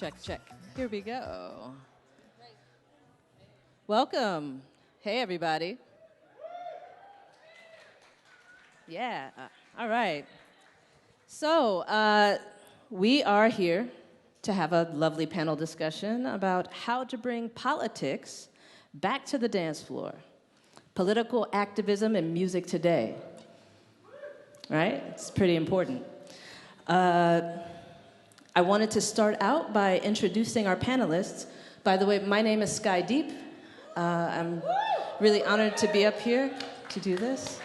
check, check. Here we go. Welcome. Hey, everybody. Yeah, all right. So, we are here to have a lovely panel discussion about how to bring politics back to the dance floor. Political activism and music today. Right? It's pretty important. I wanted to start out by introducing our panelists. By the way, my name is Sky Deep. I'm really honored to be up here to do this.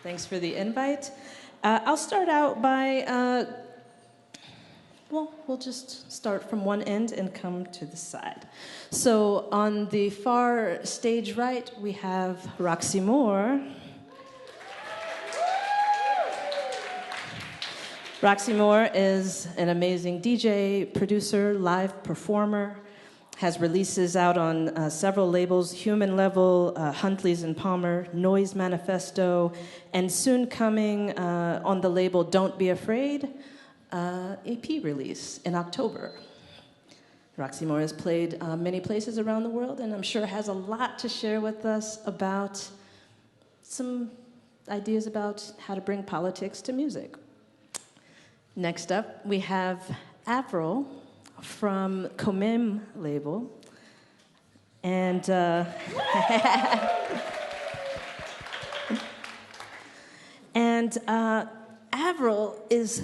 Thanks for the invite. I'll start out by, we'll just start from one end and come to the side. So on the far stage right, we have rRoxymore. rRoxymore is an amazing DJ, producer, live performer, has releases out on several labels, Human Level, Huntley's and Palmer, Noise Manifesto, and soon coming on the label Don't Be Afraid, EP release in October. rRoxymore has played many places around the world and I'm sure has a lot to share with us about some ideas about how to bring politics to music. Next up, we have Avril from Comem label. And Avril is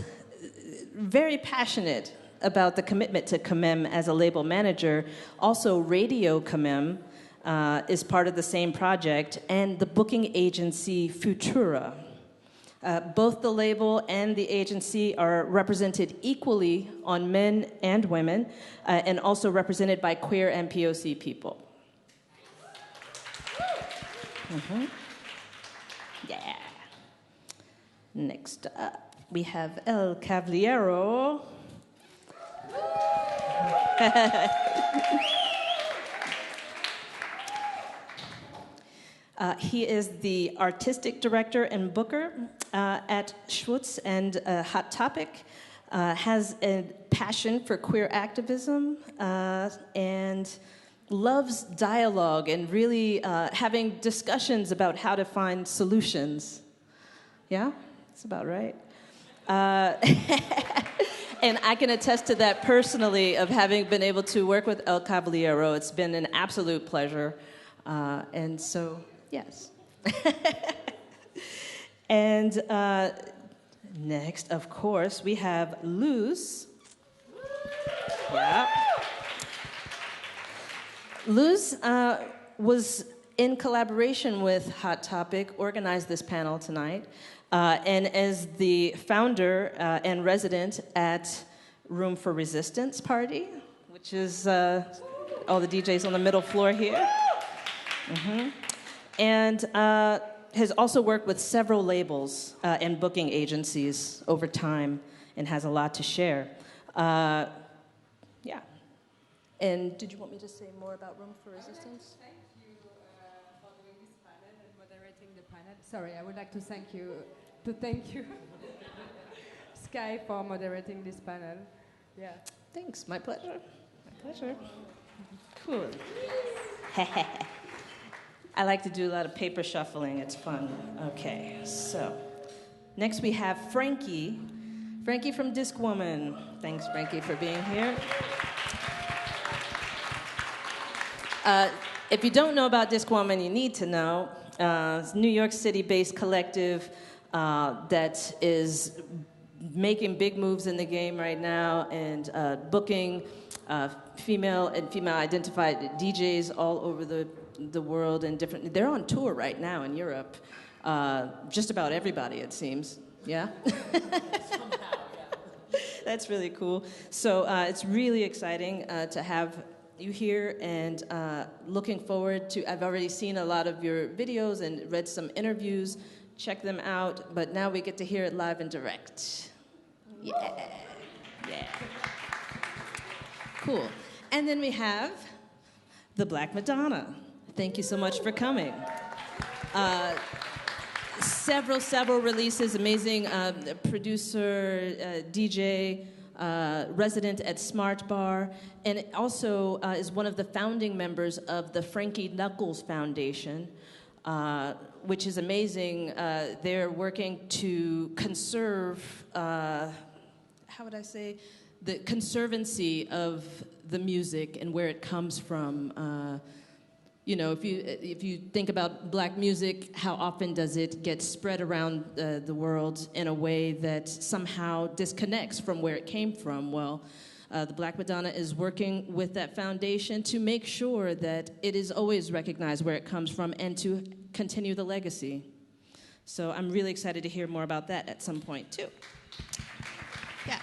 very passionate about the commitment to Comem as a label manager. Also, Radio Comem is part of the same project, and the booking agency Futura. Both the label and the agency are represented equally on men and women, and also represented by queer and POC people. Mm-hmm. Yeah. Next up, we have El Cavaliero. He is the artistic director and booker at SchwuZ and Hot Topic, has a passion for queer activism, and loves dialogue and really having discussions about how to find solutions. Yeah? That's about right. And I can attest to that personally of having been able to work with El Cavaliero. It's been an absolute pleasure. And so... Yes. And next, of course, we have Luz. Yeah. Luz was in collaboration with Hot Topic, organized this panel tonight, and as the founder and resident at Room for Resistance Party, which is all the DJs on the middle floor here. Mm-hmm. And has also worked with several labels and booking agencies over time and has a lot to share. Yeah. And did you want me to say more about Room for Resistance? Thank you for doing this panel and moderating the panel. Sorry, I would like to thank you, Sky, for moderating this panel. Yeah. Thanks, my pleasure. My pleasure. Cool. I like to do a lot of paper shuffling. It's fun. Okay, so next we have Frankie. Frankie from Discwoman. Thanks, Frankie, for being here. If you don't know about Discwoman, you need to know. It's a New York City-based collective that is making big moves in the game right now and booking female and female-identified DJs all over the world and different. They're on tour right now in Europe. Just about everybody, it seems. Yeah? Somehow, yeah. That's really cool. So it's really exciting to have you here and looking forward to, I've already seen a lot of your videos and read some interviews. Check them out, but now we get to hear it live and direct. Yeah. Yeah. Cool. And then we have the Black Madonna. Thank you so much for coming. Several releases, amazing producer, DJ, resident at Smart Bar, and also is one of the founding members of the Frankie Knuckles Foundation, which is amazing. They're working to conserve, how would I say, the conservancy of the music and where it comes from. You know, if you think about black music, how often does it get spread around the world in a way that somehow disconnects from where it came from? Well, the Black Madonna is working with that foundation to make sure that it is always recognized where it comes from and to continue the legacy. So I'm really excited to hear more about that at some point, too. Yeah.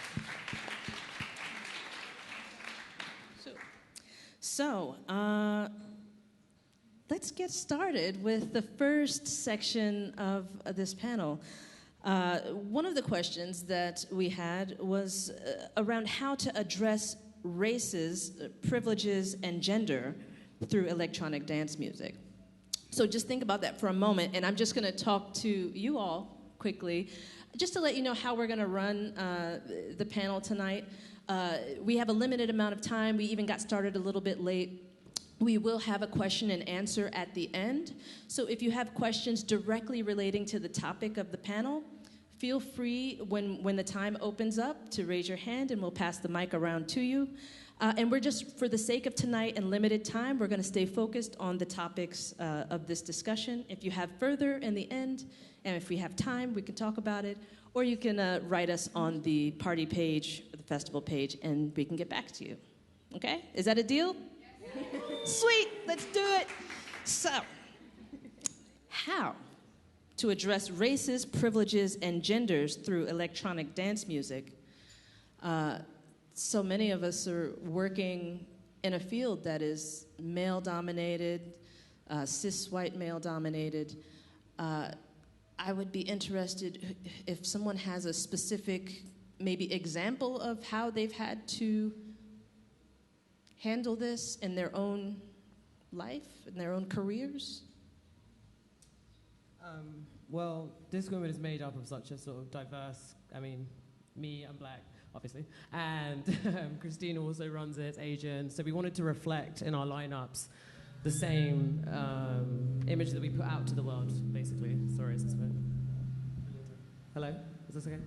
So, let's get started with the first section of this panel. One of the questions that we had was around how to address races, privileges, and gender through electronic dance music. So just think about that for a moment, and I'm just going to talk to you all quickly, just to let you know how we're going to run the panel tonight. We have a limited amount of time. We even got started a little bit late. We will have a question and answer at the end. So if you have questions directly relating to the topic of the panel, feel free when the time opens up to raise your hand and we'll pass the mic around to you. And we're just, for the sake of tonight and limited time, we're gonna stay focused on the topics of this discussion. If you have further in the end, and if we have time, we can talk about it, or you can write us on the party page, or the festival page, and we can get back to you. Okay, is that a deal? Sweet, let's do it. So, how to address races, privileges, and genders through electronic dance music? So many of us are working in a field that is male-dominated, cis white male-dominated. I would be interested if someone has a specific, maybe example of how they've had to handle this in their own life, in their own careers? Well, Discwoman is made up of such a sort of diverse, I mean, me, I'm black, obviously, and Christina also runs it, Asian, so we wanted to reflect in our lineups the same image that we put out to the world, basically. Sorry, is this good? Hello? Is this okay?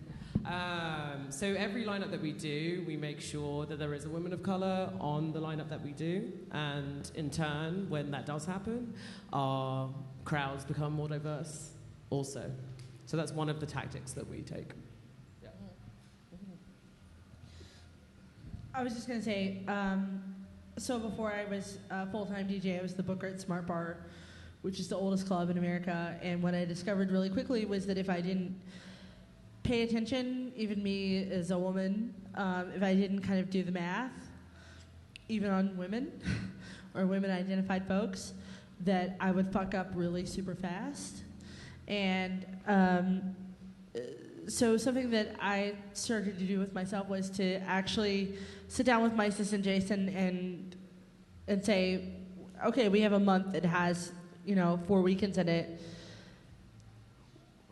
So every lineup that we do, we make sure that there is a woman of color on the lineup that we do, and in turn, when that does happen, our crowds become more diverse also. So that's one of the tactics that we take. Yeah. I was just going to say, so before I was a full-time DJ, I was the booker at Smart Bar, which is the oldest club in America, and what I discovered really quickly was that if I didn't pay attention, even me as a woman, if I didn't kind of do the math, even on women or women-identified folks, that I would fuck up really super fast. And so something that I started to do with myself was to actually sit down with my assistant Jason and say, okay, we have a month that has 4 weekends in it.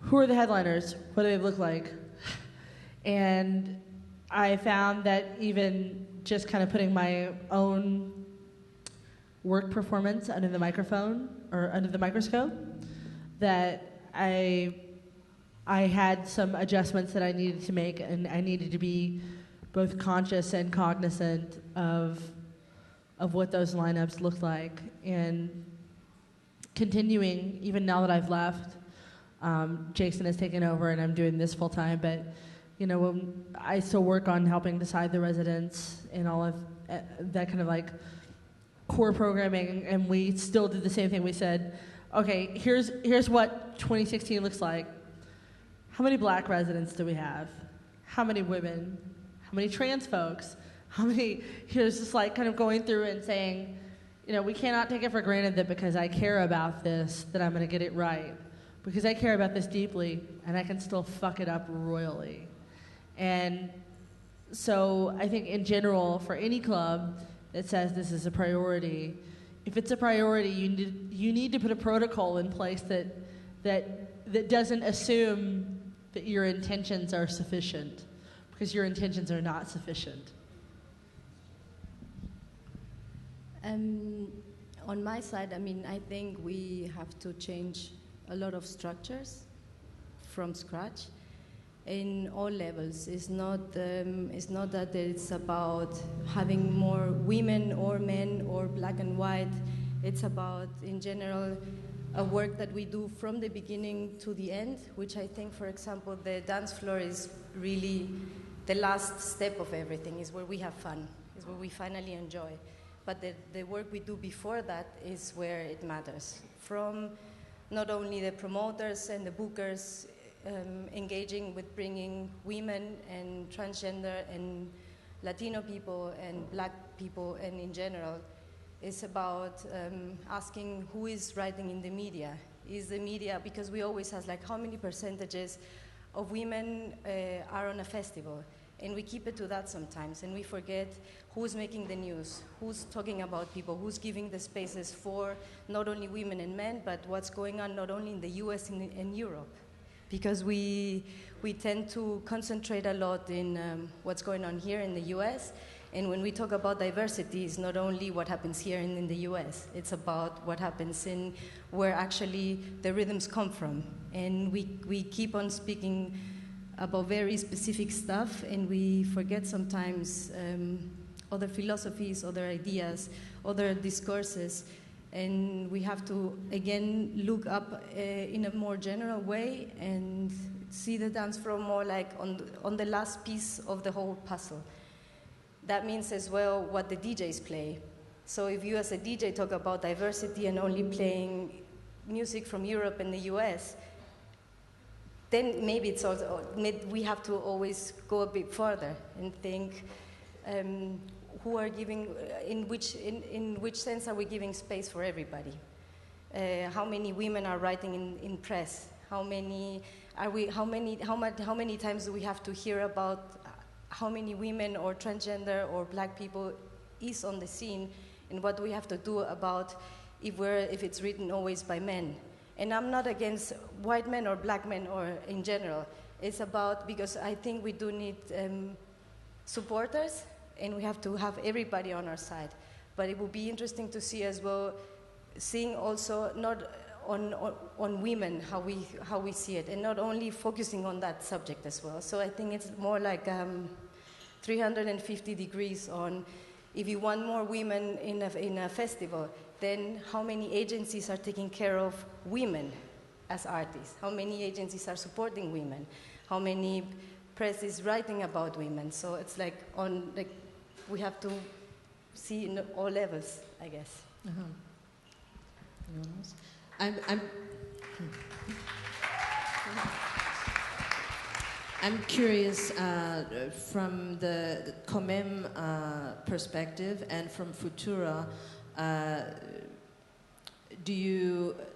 Who are the headliners? What do they look like? And I found that even just kind of putting my own work performance under the microphone or under the microscope, that I had some adjustments that I needed to make, and I needed to be both conscious and cognizant of what those lineups looked like. And continuing, even now that I've left, Jason has taken over and I'm doing this full time, but when I still work on helping decide the residents and all of that kind of like core programming, and we still did the same thing. We said, okay, here's what 2016 looks like. How many black residents do we have? How many women? How many trans folks? How many? Here's just like kind of going through and saying, we cannot take it for granted that because I care about this, that I'm going to get it right. Because I care about this deeply, and I can still fuck it up royally. And so I think in general, for any club that says this is a priority, if it's a priority, you need to put a protocol in place that doesn't assume that your intentions are sufficient. because your intentions are not sufficient? On my side, I mean, I think we have to change a lot of structures from scratch in all levels. It's not that it's about having more women or men or black and white. It's about, in general, a work that we do from the beginning to the end, which I think, for example, the dance floor is really the last step of everything, is where we have fun, is where we finally enjoy. But the work we do before that is where it matters. From not only the promoters and the bookers engaging with bringing women and transgender and Latino people and black people and in general, it's about asking who is writing in the media. Is the media, because we always ask like how many percentages of women are on a festival, and we keep it to that sometimes, and we forget who's making the news, who's talking about people, who's giving the spaces for not only women and men, but what's going on not only in the US and Europe. Because we tend to concentrate a lot in what's going on here in the US, and when we talk about diversity, it's not only what happens here in the US, it's about what happens in where actually the rhythms come from. And we keep on speaking about very specific stuff, and we forget sometimes other philosophies, other ideas, other discourses, and we have to, again, look up in a more general way and see the dance floor more like on the last piece of the whole puzzle. That means as well what the DJs play. So if you as a DJ talk about diversity and only playing music from Europe and the US, then maybe it's also, we have to always go a bit further and think who are giving, in which sense are we giving space for everybody? How many women are writing in press? How many times do we have to hear about how many women or transgender or black people is on the scene, and what do we have to do about if it's written always by men? And I'm not against white men or black men or in general. It's about, because I think we do need supporters, and we have to have everybody on our side. But it would be interesting to see as well, seeing also not on women, how we see it, and not only focusing on that subject as well. So I think it's more like 350 degrees on, if you want more women in a festival, then how many agencies are taking care of women as artists? How many agencies are supporting women? How many press is writing about women? So it's like we have to see in all levels, I guess. Uh-huh. Anyone else? I'm curious from the Comem perspective and from Futura.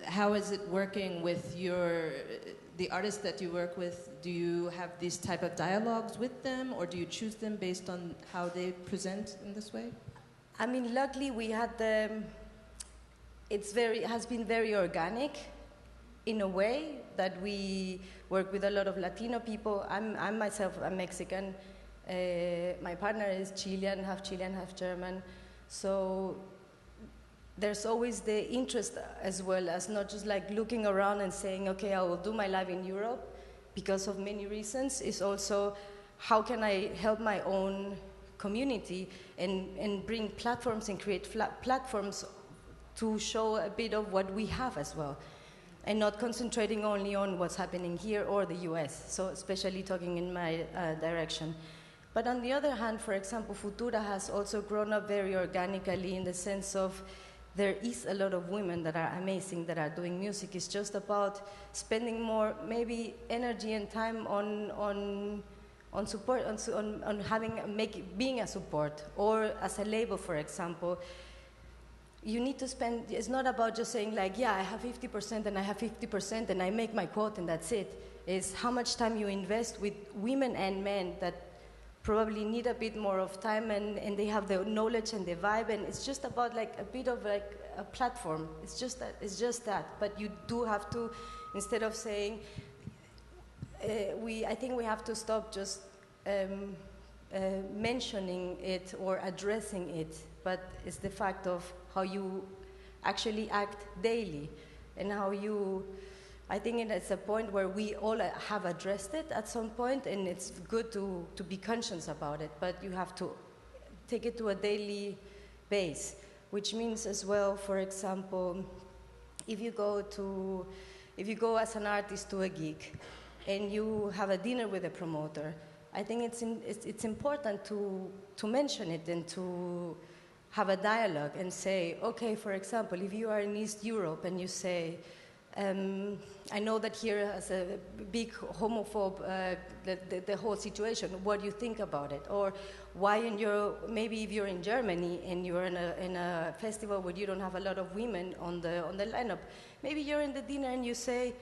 How is it working with the artists that you work with? Do you have these type of dialogues with them, or do you choose them based on how they present in this way? I mean, luckily we had it has been very organic in a way that we work with a lot of Latino people. I'm myself a Mexican. My partner is Chilean, half German. So there's always the interest, as well as not just like looking around and saying, okay, I will do my life in Europe because of many reasons. It's also, how can I help my own community and bring platforms and create platforms to show a bit of what we have as well, and not concentrating only on what's happening here or the US, so especially talking in my direction. But on the other hand, for example, Futura has also grown up very organically in the sense of there is a lot of women that are amazing, that are doing music. It's just about spending more, maybe energy and time on support, on being a support, or as a label, for example. You need to spend, it's not about just saying like, yeah, I have 50% and I have 50% and I make my quote and that's it. It's how much time you invest with women and men that probably need a bit more of time, and they have the knowledge and the vibe, and it's just about like a bit of like a platform. It's just that. But you do have to, instead of saying, I think we have to stop just um, mentioning it or addressing it, but it's the fact of how you actually act daily and how you, I think it's a point where we all have addressed it at some point, and it's good to be conscious about it, but you have to take it to a daily base, which means as well, for example, if you go as an artist to a gig and you have a dinner with a promoter, I think it's important to mention it and to have a dialogue and say, okay, for example, if you are in East Europe and you say, I know that here has a big homophobe, the whole situation, what do you think about it? Or why maybe if you're in Germany and you're in a festival where you don't have a lot of women on the lineup, maybe you're in the dinner and you say,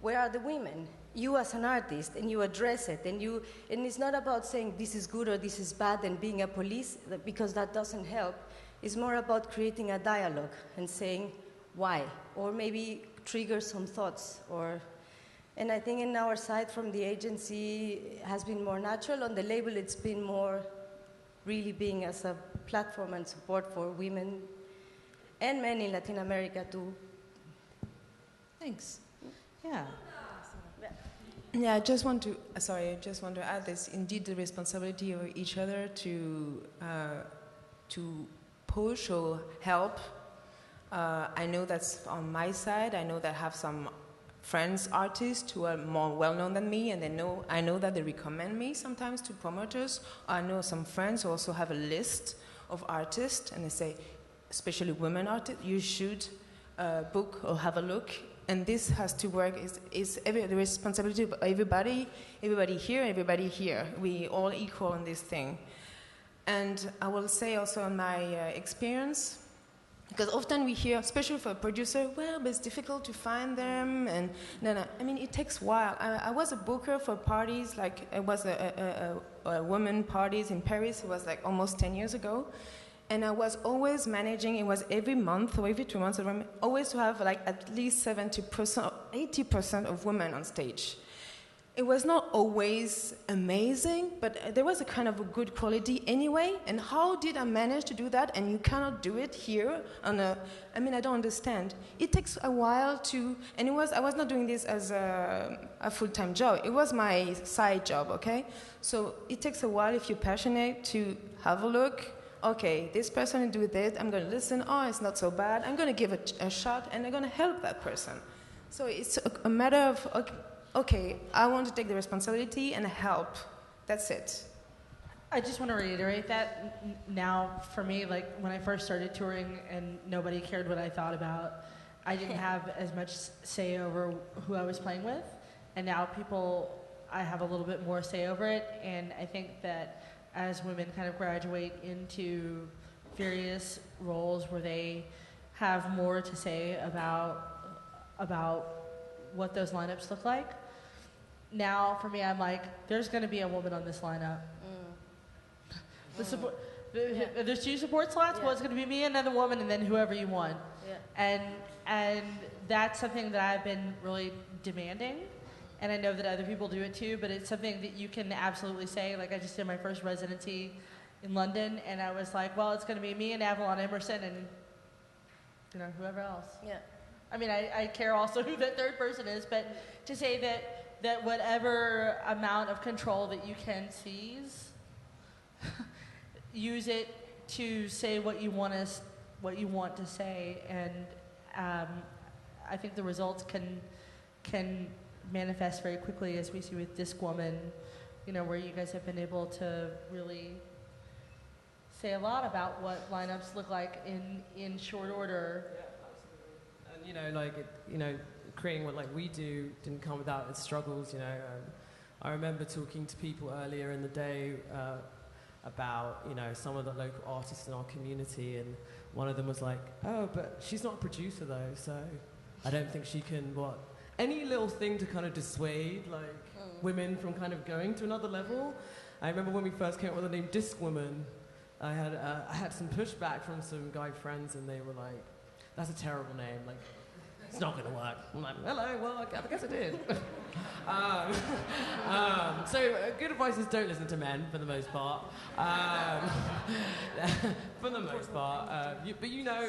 where are the women? You as an artist, and you address it, and it's not about saying this is good or this is bad and being a police, because that doesn't help. It's more about creating a dialogue and saying why, or maybe trigger some thoughts. And I think in our side from the agency has been more natural. On the label, it's been more really being as a platform and support for women and men in Latin America too. Thanks. Yeah. Yeah, I just want to add this. Indeed, the responsibility of each other to push or help. I know that's on my side. I know that I have some friends, artists, who are more well-known than me, and I know that they recommend me sometimes to promoters. I know some friends who also have a list of artists, and they say, especially women artists, you should book or have a look. And this has to work, the responsibility of everybody here. We all equal in this thing. And I will say also on my experience, because often we hear, especially for a producer, well, but it's difficult to find them, and no. I mean, it takes a while. I was a booker for parties, like it was a women parties in Paris. It was like almost 10 years ago. And I was always managing, it was every month or every 2 months, always to have like at least 70% or 80% of women on stage. It was not always amazing, but there was a kind of a good quality anyway. And how did I manage to do that? And you cannot do it here I don't understand. It takes a while and I was not doing this as a full-time job. It was my side job, okay? So it takes a while if you're passionate to have a look. Okay, this person do this, I'm going to listen, it's not so bad, I'm going to give it a shot, and I'm going to help that person. So it's a matter of, okay, I want to take the responsibility and help. That's it. I just want to reiterate that now, for me, like when I first started touring and nobody cared what I thought about, I didn't have as much say over who I was playing with, and now I have a little bit more say over it, and I think that as women kind of graduate into various roles where they have more to say about what those lineups look like. Now, for me, I'm like, there's going to be a woman on this lineup. There's 2 support slots. Yeah. Well, it's going to be me, another woman, and then whoever you want. Yeah. And that's something that I've been really demanding. And I know that other people do it too, but it's something that you can absolutely say. Like, I just did my first residency in London, and I was like, well, it's going to be me and Avalon Emerson and, whoever else. Yeah. I mean, I care also who that third person is, but to say that whatever amount of control that you can seize, use it to say what you want to say, and I think the results can manifest very quickly, as we see with Discwoman, where you guys have been able to really say a lot about what lineups look like in short order. Yeah, absolutely. And creating what we do didn't come without its struggles. I remember talking to people earlier in the day about some of the local artists in our community, and one of them was like, oh, but she's not a producer though, so I don't think she can any little thing to kind of dissuade women from kind of going to another level. I remember when we first came up with the name Discwoman, I had some pushback from some guy friends, and they were like, that's a terrible name, it's not going to work. I'm like, hello, well, I guess it did. So good advice is don't listen to men for the most part. For the most part, but you know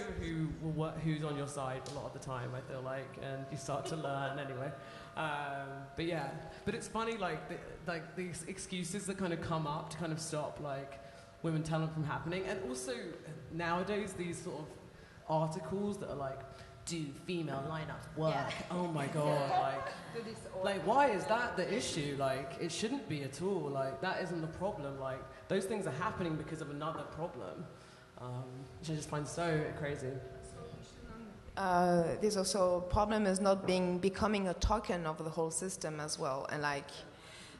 who's on your side a lot of the time. I feel like, and you start to learn anyway. But yeah, but it's funny, like these excuses that kind of come up to kind of stop like women talent from happening, and also nowadays these sort of articles that are like, do female lineups work? Yeah. Oh my god, like why is that the issue? Like it shouldn't be at all. Like that isn't the problem. Like those things are happening because of another problem, which I just find so crazy. There's also problem is not becoming a token of the whole system as well,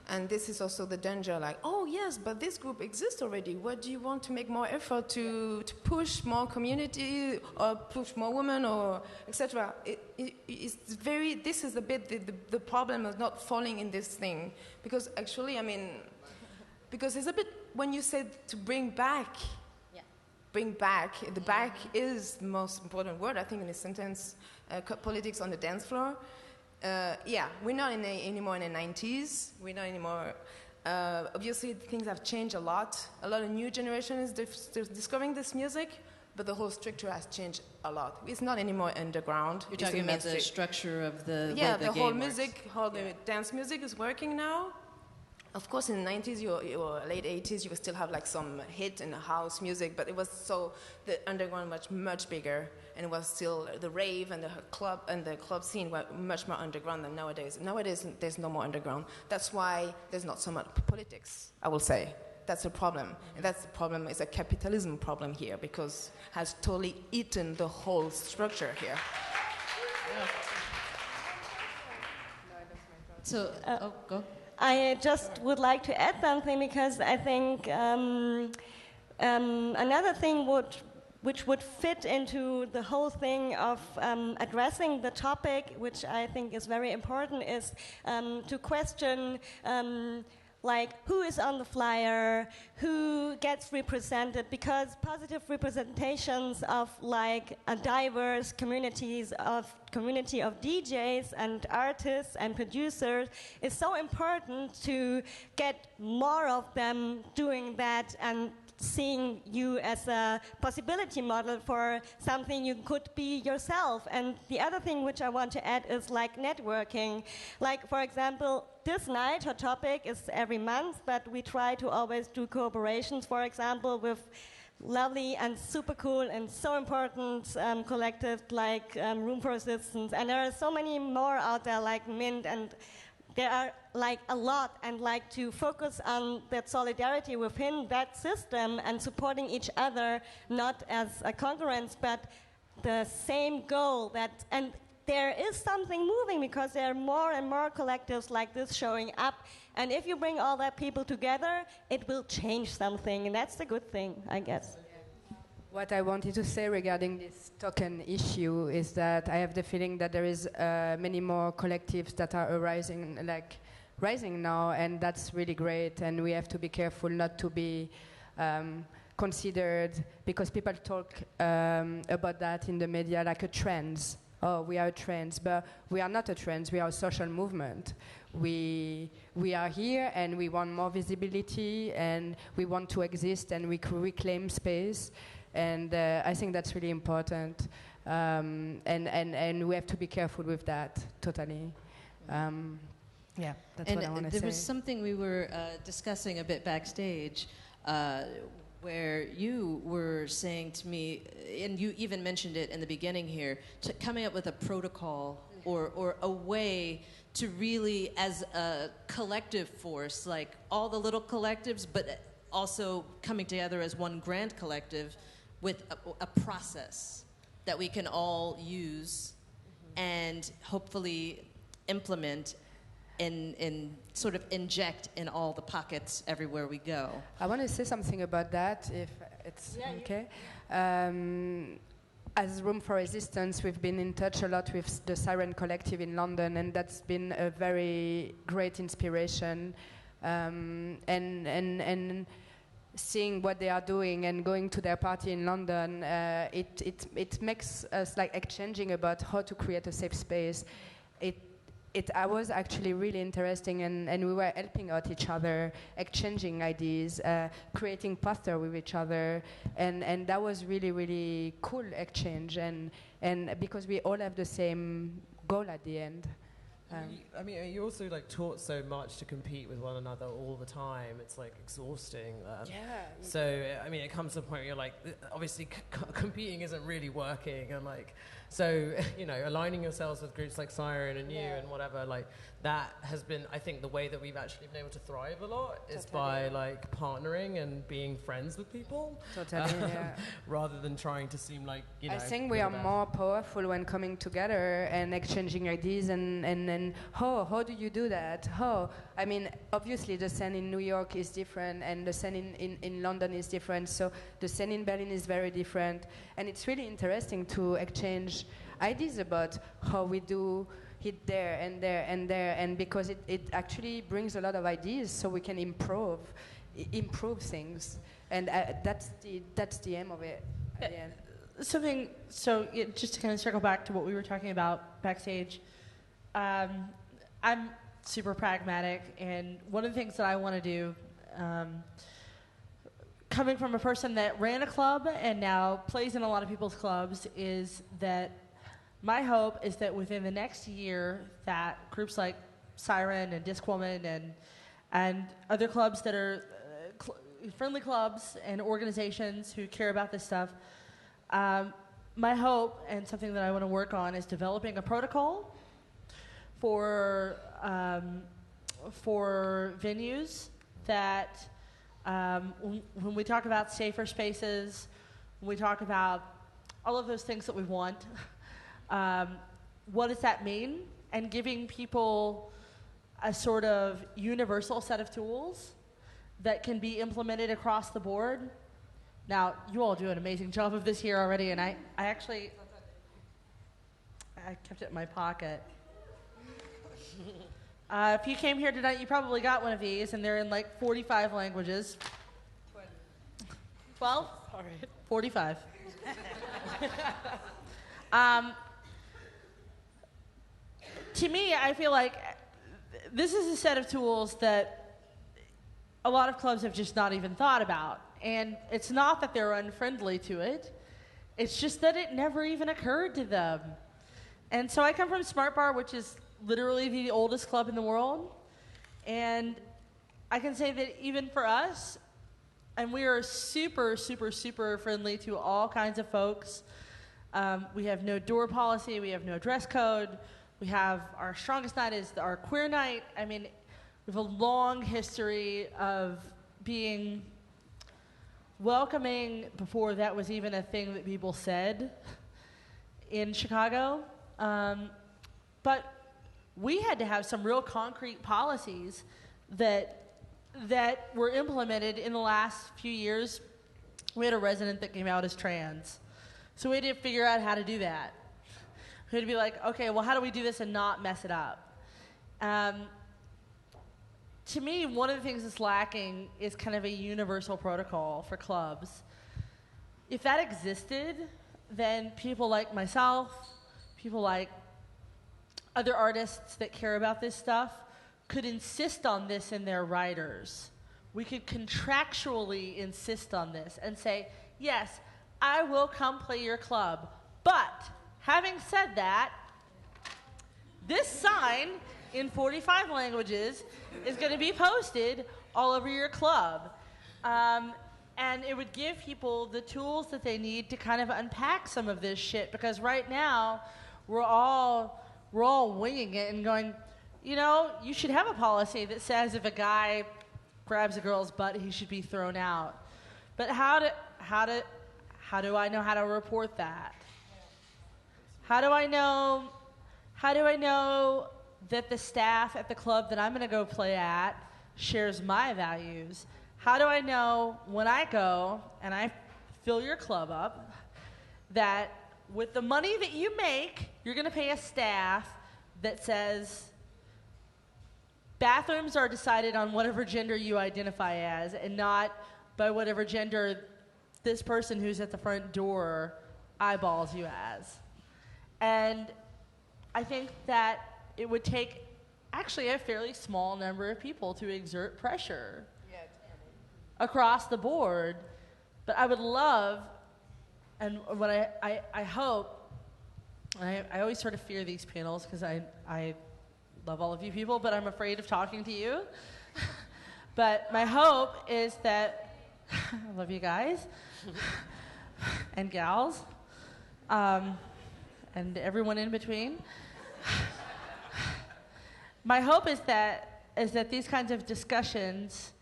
and this is also the danger, like, oh yes, but this group exists already. What do you want to make more effort to push more community or push more women or etc.? This is a bit the problem of not falling in this thing, because actually, I mean, because it's a bit when you said to bring back. Bring back. The back is the most important word, I think, in this sentence. Politics on the dance floor. We're not anymore in the 90s. We're not anymore. Obviously, things have changed a lot. A lot of new generation is discovering this music, but the whole structure has changed a lot. It's not anymore underground. You're talking about the structure of the the whole music, the dance music is working now. Of course, in the 90s or late 80s, you would still have like some hit in the house music, but it was the underground was much bigger, and it was still the rave and the club scene were much more underground than nowadays. Nowadays, there's no more underground. That's why there's not so much politics, I will say. That's the problem. And that's the problem. It's a capitalism problem here, because it has totally eaten the whole structure here. Yeah. So, go. I just would like to add something, because I think another thing which would fit into the whole thing of addressing the topic, which I think is very important, is to question like who is on the flyer, who gets represented, because positive representations of like a diverse community of DJs and artists and producers is so important to get more of them doing that and seeing you as a possibility model for something you could be yourself. And the other thing which I want to add is like networking. Like, for example, this night, her topic is every month, but we try to always do collaborations, for example, with lovely and super cool and so important collectives like Room for Resistance. And there are so many more out there like Mint, and there are like a lot, and like to focus on that solidarity within that system and supporting each other, not as a concurrence, but the same goal. And there is something moving, because there are more and more collectives like this showing up. And if you bring all that people together, it will change something, and that's the good thing, I guess. What I wanted to say regarding this token issue is that I have the feeling that there is many more collectives that are rising now, and that's really great. And we have to be careful not to be considered, because people talk about that in the media like a trend. Oh, we are a trend, but we are not a trend. We are a social movement. We are here, and we want more visibility, and we want to exist, and we reclaim space. And I think that's really important, and we have to be careful with that, totally. That's what I want to say. There was something we were discussing a bit backstage, where you were saying to me, and you even mentioned it in the beginning here, coming up with a protocol or a way to really, as a collective force, like all the little collectives, but also coming together as one grand collective, with a process that we can all use and hopefully implement and sort of inject in all the pockets everywhere we go. I want to say something about that, if it's okay. As Room for Resistance, we've been in touch a lot with the Siren Collective in London, and that's been a very great inspiration. And seeing what they are doing and going to their party in London, it makes us like exchanging about how to create a safe space. I was actually really interesting, and we were helping out each other, exchanging ideas, creating poster with each other, and that was really, really cool exchange, and because we all have the same goal at the end. I mean, you also like taught so much to compete with one another all the time. It's like exhausting. Yeah. So I mean, it comes to a point where you're like, obviously, competing isn't really working, and like, so you know, aligning yourselves with groups like Siren and you and whatever, like that has been, I think, the way that we've actually been able to thrive a lot is by like partnering and being friends with people. Totally. Yeah. Rather than trying to seem like, you know. I think we are more powerful when coming together and exchanging ideas and how do you do that? I mean, obviously the scene in New York is different and the scene in London is different, so the scene in Berlin is very different, and it's really interesting to exchange ideas about how we do it there and there and there, and because it actually brings a lot of ideas so we can improve things, and that's the aim of it at the end. Just to kind of circle back to what we were talking about backstage, I'm super pragmatic, and one of the things that I want to do, coming from a person that ran a club and now plays in a lot of people's clubs, is that my hope is that within the next year that groups like Siren and Discwoman and other clubs that are friendly clubs and organizations who care about this stuff, my hope and something that I want to work on is developing a protocol for venues that when we talk about safer spaces, when we talk about all of those things that we want, what does that mean? And giving people a sort of universal set of tools that can be implemented across the board. Now, you all do an amazing job of this here already, and I kept it in my pocket. If you came here tonight, you probably got one of these, and they're in like 45 languages. 12? All right. 45. To me, I feel like this is a set of tools that a lot of clubs have just not even thought about. And it's not that they're unfriendly to it. It's just that it never even occurred to them. And so I come from Smart Bar, which is literally the oldest club in the world. And I can say that even for us, and we are super, super, super friendly to all kinds of folks. We have no door policy. We have no dress code. We have our strongest night is our queer night. I mean, we have a long history of being welcoming before that was even a thing that people said in Chicago. But we had to have some real concrete policies that were implemented in the last few years. We had a resident that came out as trans. So we had to figure out how to do that. We had to be like, okay, well, how do we do this and not mess it up? To me, one of the things that's lacking is kind of a universal protocol for clubs. If that existed, then people like myself, people like other artists that care about this stuff, could insist on this in their writers. We could contractually insist on this and say, yes, I will come play your club, but having said that, this sign in 45 languages is going to be posted all over your club. And it would give people the tools that they need to kind of unpack some of this shit, because right now we're all winging it and going, you know, you should have a policy that says if a guy grabs a girl's butt, he should be thrown out. But how do I know how to report that? How do I know that the staff at the club that I'm going to go play at shares my values? How do I know when I go and I fill your club up that with the money that you make, you're going to pay a staff that says bathrooms are decided on whatever gender you identify as and not by whatever gender this person who's at the front door eyeballs you as? And I think that it would take actually a fairly small number of people to exert pressure across the board. But I would love, and what I hope, I always sort of fear these panels because I love all of you people, but I'm afraid of talking to you. But my hope is that, I love you guys and gals, and everyone in between. My hope is that these kinds of discussions,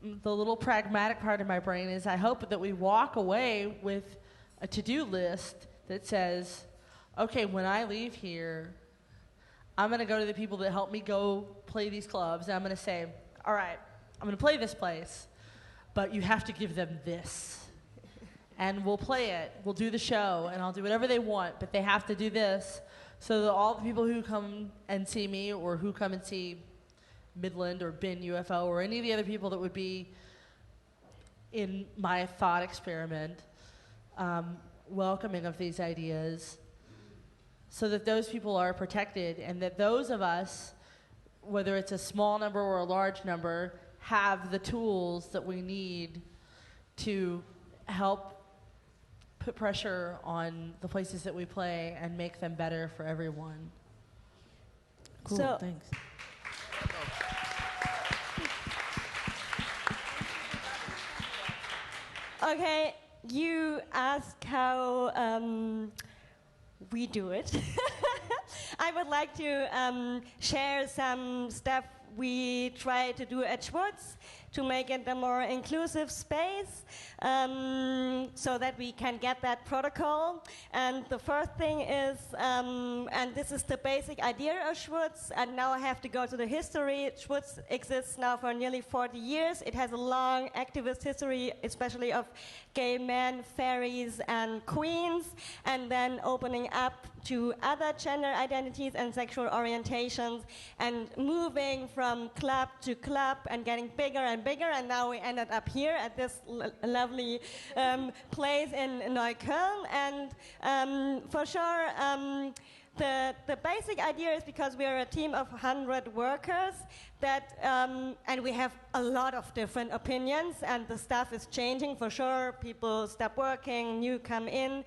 the little pragmatic part of my brain is I hope that we walk away with a to-do list that says, okay, when I leave here, I'm going to go to the people that help me go play these clubs, and I'm going to say, all right, I'm going to play this place, but you have to give them this. And we'll play it. We'll do the show, and I'll do whatever they want, but they have to do this so that all the people who come and see me or who come and see Midland or Bin UFO or any of the other people that would be in my thought experiment welcoming of these ideas, so that those people are protected and that those of us, whether it's a small number or a large number, have the tools that we need to help put pressure on the places that we play and make them better for everyone. Cool, So- thanks. Okay, you ask how we do it. I would like to share some stuff we try to do at SchwuZ to make it a more inclusive space, so that we can get that protocol. And the first thing is, and this is the basic idea of SchwuZ, and now I have to go to the history. SchwuZ exists now for nearly 40 years. It has a long activist history, especially of gay men, fairies, and queens, and then opening up to other gender identities and sexual orientations, and moving from club to club and getting bigger and bigger, and now we ended up here at this lovely place in Neukölln. And for sure, the basic idea is, because we are a team of 100 workers, that and we have a lot of different opinions, and the stuff is changing for sure. People stop working, new come in,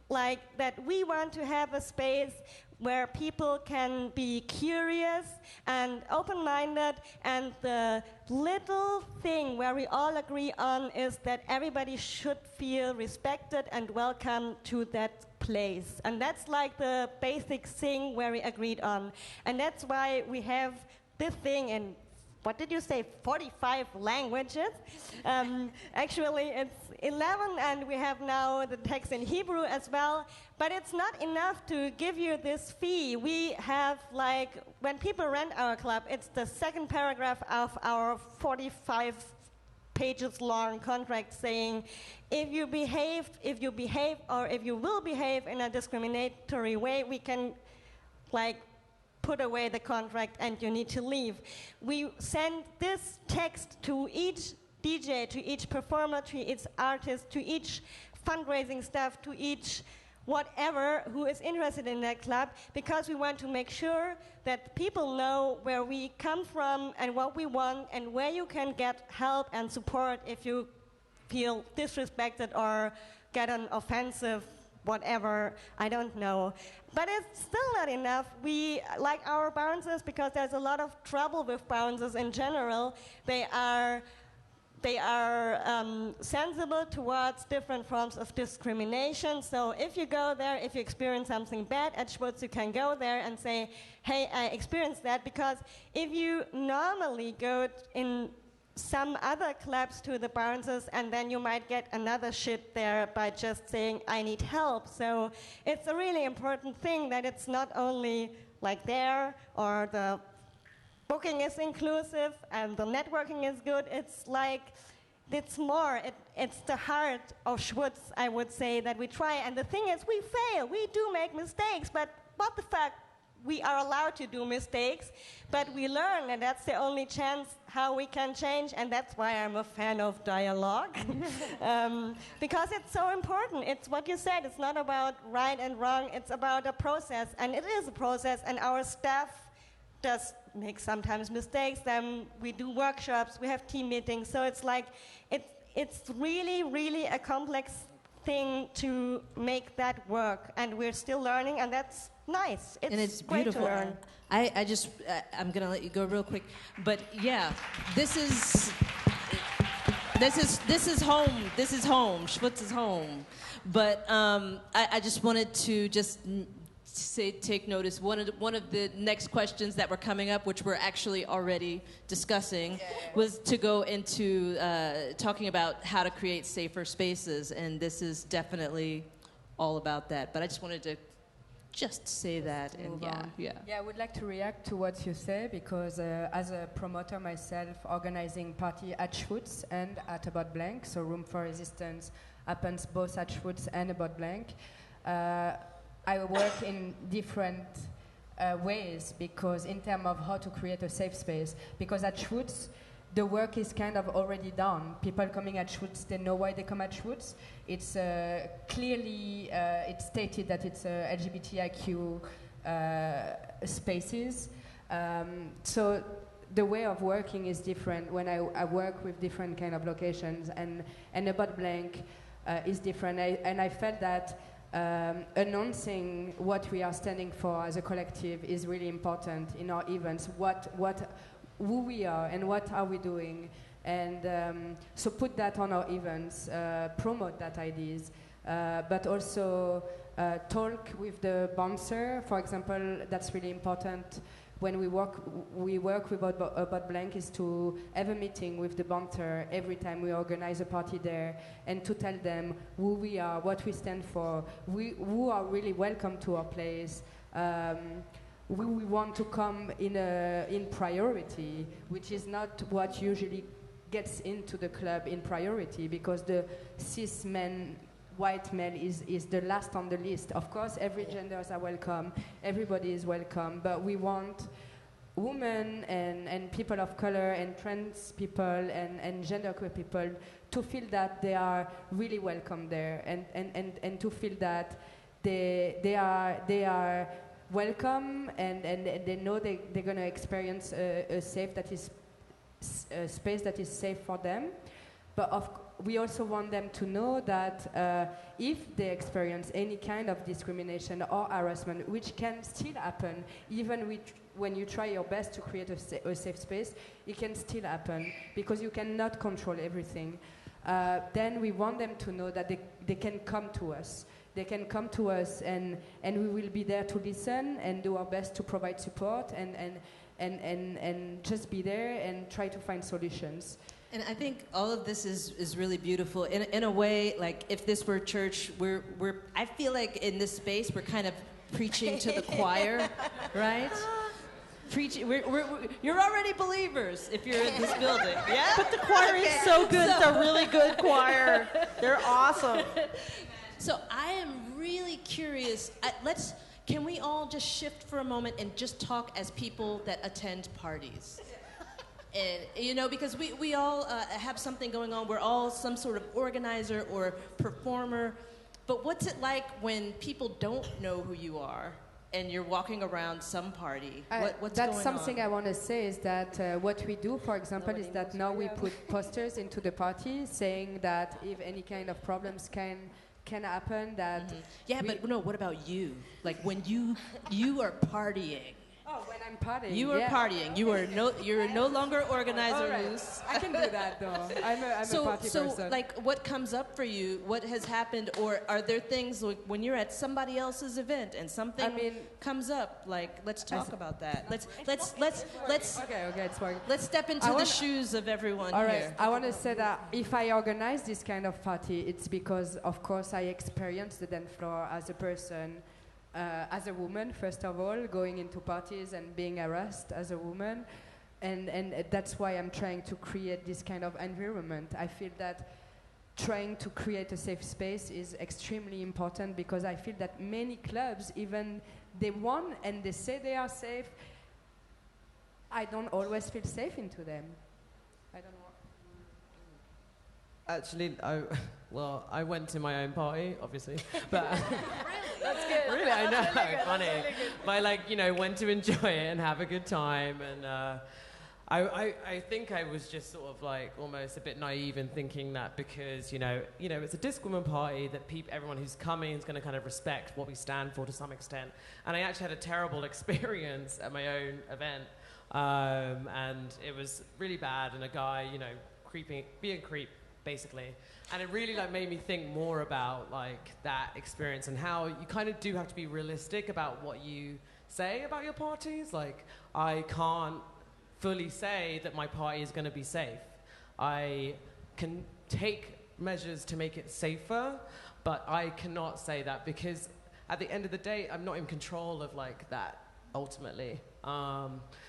like that. We want to have a space where people can be curious and open-minded, and the little thing where we all agree on is that everybody should feel respected and welcome to that place. And that's like the basic thing where we agreed on. And that's why we have this thing in, what did you say, 45 languages? Actually, it's 11, and we have now the text in Hebrew as well. But it's not enough to give you this fee. We have, like, when people rent our club, it's the second paragraph of our 45 pages long contract saying, if you behave, or if you will behave in a discriminatory way, we can, like, put away the contract and you need to leave. We send this text to each DJ, to each performer, to each artist, to each fundraising staff, to each whatever who is interested in that club, because we want to make sure that people know where we come from and what we want, and where you can get help and support if you feel disrespected or get an offensive whatever, I don't know. But it's still not enough. We like our bouncers, because there's a lot of trouble with bouncers in general. They are sensible towards different forms of discrimination. So if you go there, if you experience something bad at SchwuZ, you can go there and say, hey, I experienced that. Because if you normally go in some other clubs to the bouncers, and then you might get another shit there by just saying, I need help. So it's a really important thing that it's not only like there, or the booking is inclusive and the networking is good. It's like, it's more, it's the heart of SchwuZ, I would say, that we try. And the thing is, we fail, we do make mistakes, but what the fuck, we are allowed to do mistakes, but we learn, and that's the only chance how we can change, and that's why I'm a fan of dialogue, because it's so important. It's what you said, it's not about right and wrong, it's about a process, and it is a process, and our staff does make sometimes mistakes, then we do workshops, we have team meetings, so it's like, it's really, really a complex thing to make that work, and we're still learning, and that's nice. It's great beautiful. to learn. I'm gonna let you go real quick, but yeah, this is home. This is home. SchwuZ is home. But I just wanted to take notice. One of the next questions that were coming up, which we're actually already discussing, was to go into talking about how to create safer spaces, and this is definitely all about that. But I just wanted to say that, and yeah. I would like to react to what you say, because as a promoter myself, organizing party at SchwuZ and at About Blank, so Room for Resistance happens both at SchwuZ and About Blank. I work in different ways, because in terms of how to create a safe space, because at SchwuZ, the work is kind of already done. People coming at SchwuZ, they know why they come at SchwuZ. It's clearly it's stated that it's LGBTIQ spaces. So the way of working is different when I work with different kind of locations, and About Blank is different. And I felt that announcing what we are standing for as a collective is really important in our events. Who we are and what are we doing, and so put that on our events, promote that ideas, but also talk with the bouncer. For example, that's really important when we work with About Blank, is to have a meeting with the bouncer every time we organize a party there, and to tell them who we are, what we stand for, who are really welcome to our place. We want to come in priority, which is not what usually gets into the club in priority, because the cis men, white male is the last on the list. Of course, every genders are welcome, everybody is welcome, but we want women and people of color and trans people and genderqueer people to feel that they are really welcome there, and to feel that they are welcome, and they know they're going to experience a space that is safe for them. But we also want them to know that if they experience any kind of discrimination or harassment, which can still happen, even when you try your best to create a safe space, it can still happen, because you cannot control everything. Then we want them to know that they can come to us. They can come to us, and we will be there to listen and do our best to provide support, and just be there and try to find solutions. And I think all of this is really beautiful. In a way, like if this were church, I feel like in this space we're kind of preaching to the choir, right? Preaching. You're already believers if you're in this building. Yeah. But the choir is so good. It's a really good choir. They're awesome. So I am really curious. Can we all just shift for a moment and just talk as people that attend parties? And, because we all have something going on. We're all some sort of organizer or performer. But what's it like when people don't know who you are and you're walking around some party? What's going on? That's something I want to say, is that what we do, for example, is that now we put posters into the party saying that if any kind of problems can happen, that but no, what about you? Like when you are partying. Oh, when I'm partying. You are partying. You're no longer organizer, right. Luz. I can do that though. I'm a party person. So like what comes up for you? What has happened? Or are there things like when you're at somebody else's event and something comes up? Like let's talk about that. Let's Okay, it's working. Let's step into the shoes of everyone all here. Right. I want to say that if I organize this kind of party, it's because, of course, I experience the dance floor as a person, as a woman, first of all, going into parties and being harassed as a woman. And that's why I'm trying to create this kind of environment. I feel that trying to create a safe space is extremely important, because I feel that many clubs, even they want and they say they are safe, I don't always feel safe into them. I don't know. Actually, I went to my own party, obviously, but That's good. really, I know, That's really good. funny. That's really good. But I, like, you know, went to enjoy it and have a good time, and I think I was just sort of like almost a bit naive in thinking that because you know it's a Discwoman party that everyone who's coming is going to kind of respect what we stand for to some extent, and I actually had a terrible experience at my own event, and it was really bad, and a guy, you know, being a creep basically, and it really like made me think more about like that experience and how you kind of do have to be realistic about what you say about your parties. Like, I can't fully say that my party is going to be safe. I can take measures to make it safer, but I cannot say that because at the end of the day, I'm not in control of like that ultimately.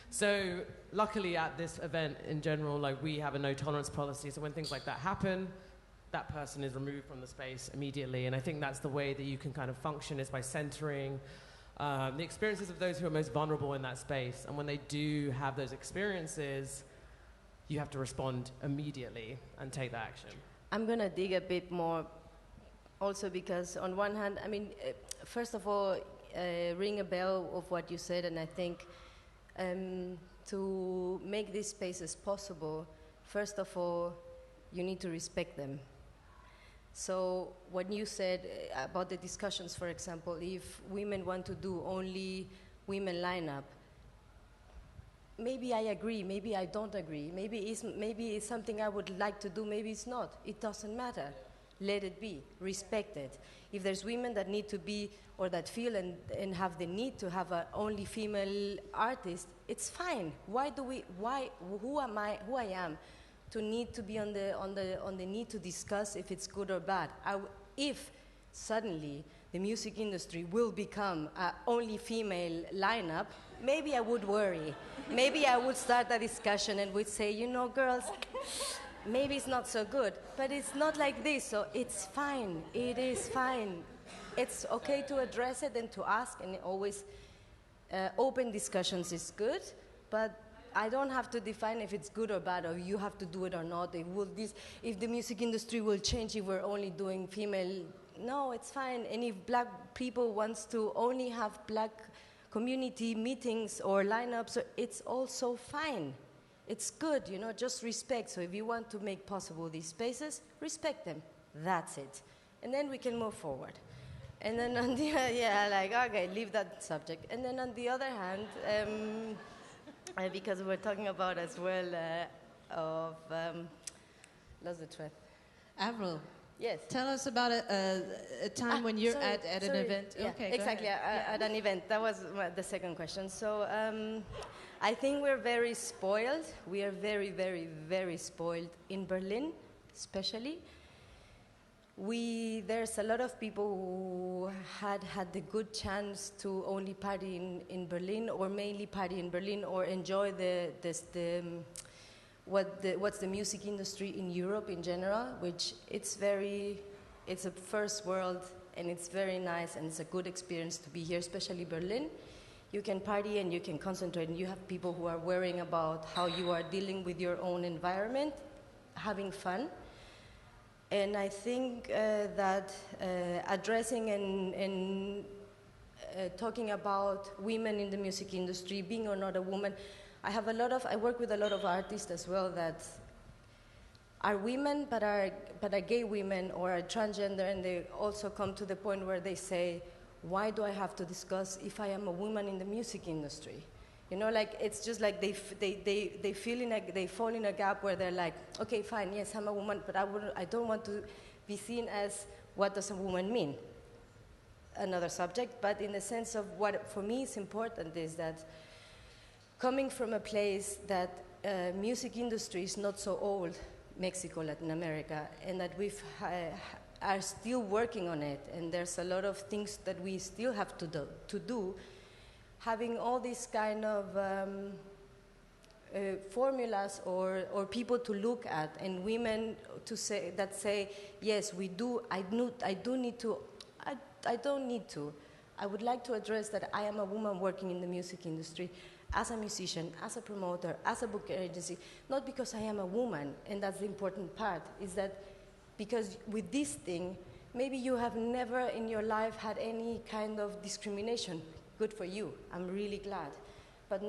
So luckily at this event in general, like we have a no tolerance policy. So when things like that happen, that person is removed from the space immediately. And I think that's the way that you can kind of function, is by centering the experiences of those who are most vulnerable in that space. And when they do have those experiences, you have to respond immediately and take that action. I'm going to dig a bit more also because on one hand, I mean, first of all, ring a bell of what you said, and I think to make these spaces possible, first of all, you need to respect them. So when you said about the discussions, for example, if women want to do only women lineup, maybe I agree, maybe I don't agree, maybe it's something I would like to do, maybe it's not. It doesn't matter. Let it be. Respect it. If there's women that need to be, or that feel and have the need to have a only female artist, it's fine. Who I am to need to be on the need to discuss if it's good or bad. If suddenly the music industry will become a only female lineup, maybe I would worry. Maybe I would start a discussion and would say, you know, girls, maybe it's not so good, but it's not like this, so it's fine. It is fine. It's okay to address it and to ask, and always open discussions is good, but I don't have to define if it's good or bad, or you have to do it or not. If the music industry will change if we're only doing female, no, it's fine. And if black people wants to only have black community meetings or lineups, it's also fine. It's good, you know, just respect. So if you want to make possible these spaces, respect them. That's it. And then we can move forward. And then on the, okay, leave that subject. And then on the other hand, because we're talking about as well lost the thread. Avril, yes. Tell us about a time when you're at an event. Yeah, okay, exactly, at an event. That was the second question. So I think we're very spoiled. We are very, very, very spoiled in Berlin, especially. There's a lot of people who had the good chance to only party in Berlin, or mainly party in Berlin, or enjoy what's the music industry in Europe in general, which it's a first world, and it's very nice, and it's a good experience to be here, especially Berlin. You can party and you can concentrate, and you have people who are worrying about how you are dealing with your own environment, having fun. And I think that addressing and talking about women in the music industry, being or not a woman, I work with a lot of artists as well that are women but are gay women or are transgender, and they also come to the point where they say, why do I have to discuss if I am a woman in the music industry? You know, like, it's just like they fall in a gap where they're like, okay, fine, yes, I'm a woman, but I don't want to be seen as, what does a woman mean? Another subject, but in the sense of what for me is important is that coming from a place that music industry is not so old, Mexico, Latin America, and that we are still working on it, and there's a lot of things that we still have to do. Having all these kind of formulas or people to look at, and women to say yes, we do. I don't need to. I would like to address that I am a woman working in the music industry, as a musician, as a promoter, as a booking agency, not because I am a woman, and that's the important part, is that because with this thing, maybe you have never in your life had any kind of discrimination. Good for you. I'm really glad. But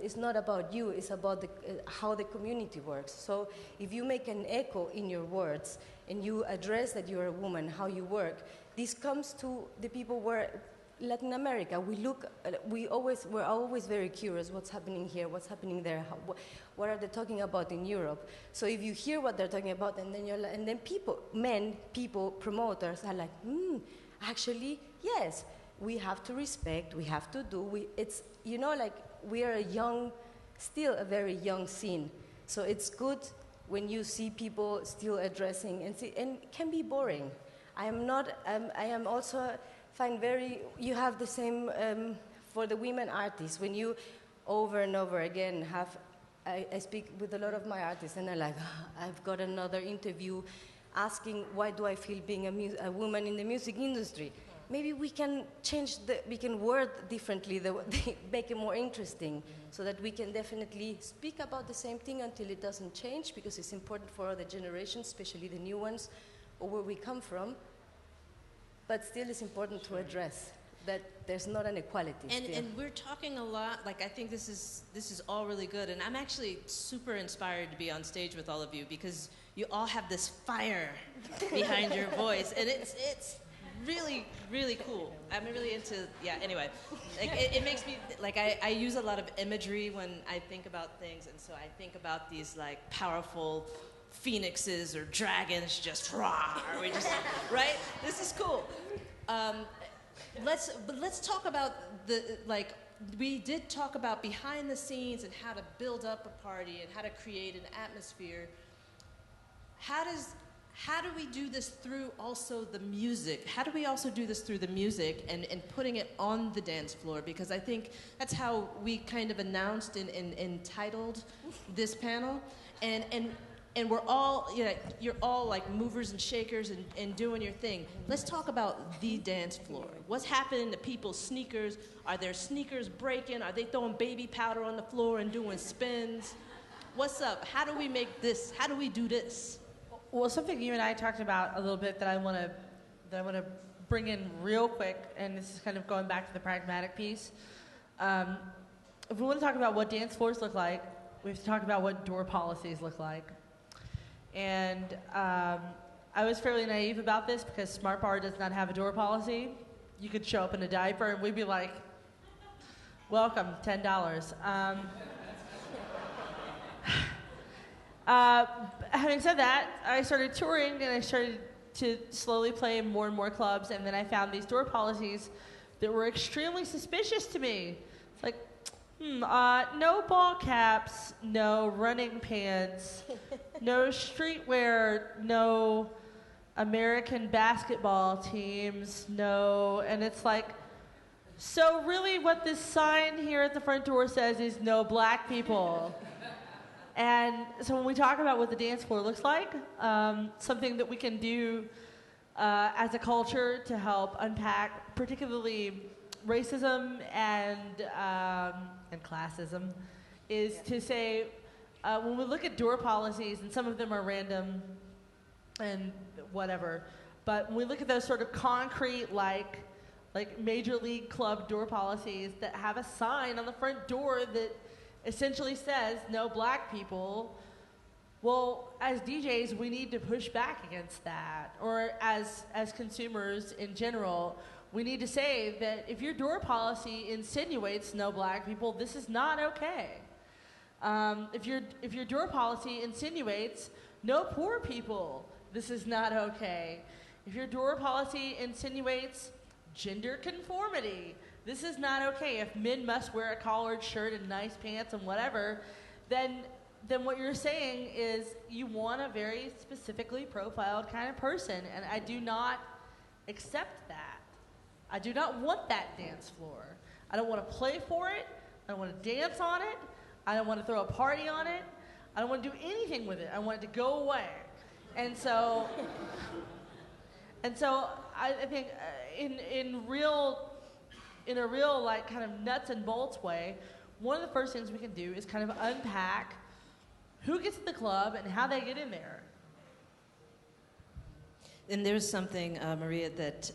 it's not about you, it's about how the community works. So if you make an echo in your words and you address that you're a woman, how you work, this comes to the people where Latin America, we're always very curious what's happening here, what's happening there, what are they talking about in Europe. So if you hear what they're talking about, and then people, promoters are like, actually, yes, we have to respect, we have to do, we are still a very young scene. So it's good when you see people still addressing, and it can be boring. I am also find you have the same for the women artists. When you over and over again I speak with a lot of my artists, and they're like, I've got another interview asking why do I feel being a woman in the music industry. Maybe we can we can word differently, make it more interesting, so that we can definitely speak about the same thing until it doesn't change, because it's important for other generations, especially the new ones, or where we come from. But still it's important to address that there's not an equality. And we're talking a lot, I think this is all really good, and I'm actually super inspired to be on stage with all of you, because you all have this fire behind your voice, and it's really, really cool. I'm really into, anyway. It makes me, I use a lot of imagery when I think about things, and so I think about these, powerful phoenixes or dragons just, right? This is cool. Let's talk about we did talk about behind the scenes and how to build up a party and how to create an atmosphere. How do we do this through also the music? How do we also do this through the music and putting it on the dance floor? Because I think that's how we kind of announced and entitled this panel. And we're all, you're all movers and shakers and doing your thing. Let's talk about the dance floor. What's happening to people's sneakers? Are their sneakers breaking? Are they throwing baby powder on the floor and doing spins? What's up? How do we make this? How do we do this? Well, something you and I talked about a little bit that I want to bring in real quick, and this is kind of going back to the pragmatic piece. If we want to talk about what dance floors look like, we have to talk about what door policies look like. And I was fairly naive about this because Smart Bar does not have a door policy. You could show up in a diaper and we'd be like, welcome, $10. Having said that, I started touring and I started to slowly play in more and more clubs, and then I found these door policies that were extremely suspicious to me. It's like, no ball caps, no running pants, no streetwear, no American basketball teams, and it's like, so really what this sign here at the front door says is no black people. And so when we talk about what the dance floor looks like, something that we can do as a culture to help unpack particularly racism and classism is to say, when we look at door policies, and some of them are random and whatever, but when we look at those sort of concrete, like major league club door policies that have a sign on the front door that essentially says no black people, well, as DJs, we need to push back against that. Or as consumers in general, we need to say that if your door policy insinuates no black people, this is not okay. If your door policy insinuates no poor people, this is not okay. If your door policy insinuates gender conformity, this is not okay. If men must wear a collared shirt and nice pants and whatever, then what you're saying is you want a very specifically profiled kind of person, and I do not accept that. I do not want that dance floor. I don't want to play for it. I don't want to dance on it. I don't want to throw a party on it. I don't want to do anything with it. I want it to go away. And so I think in a real like kind of nuts and bolts way, one of the first things we can do is kind of unpack who gets to the club and how they get in there. And there's something, Maria, that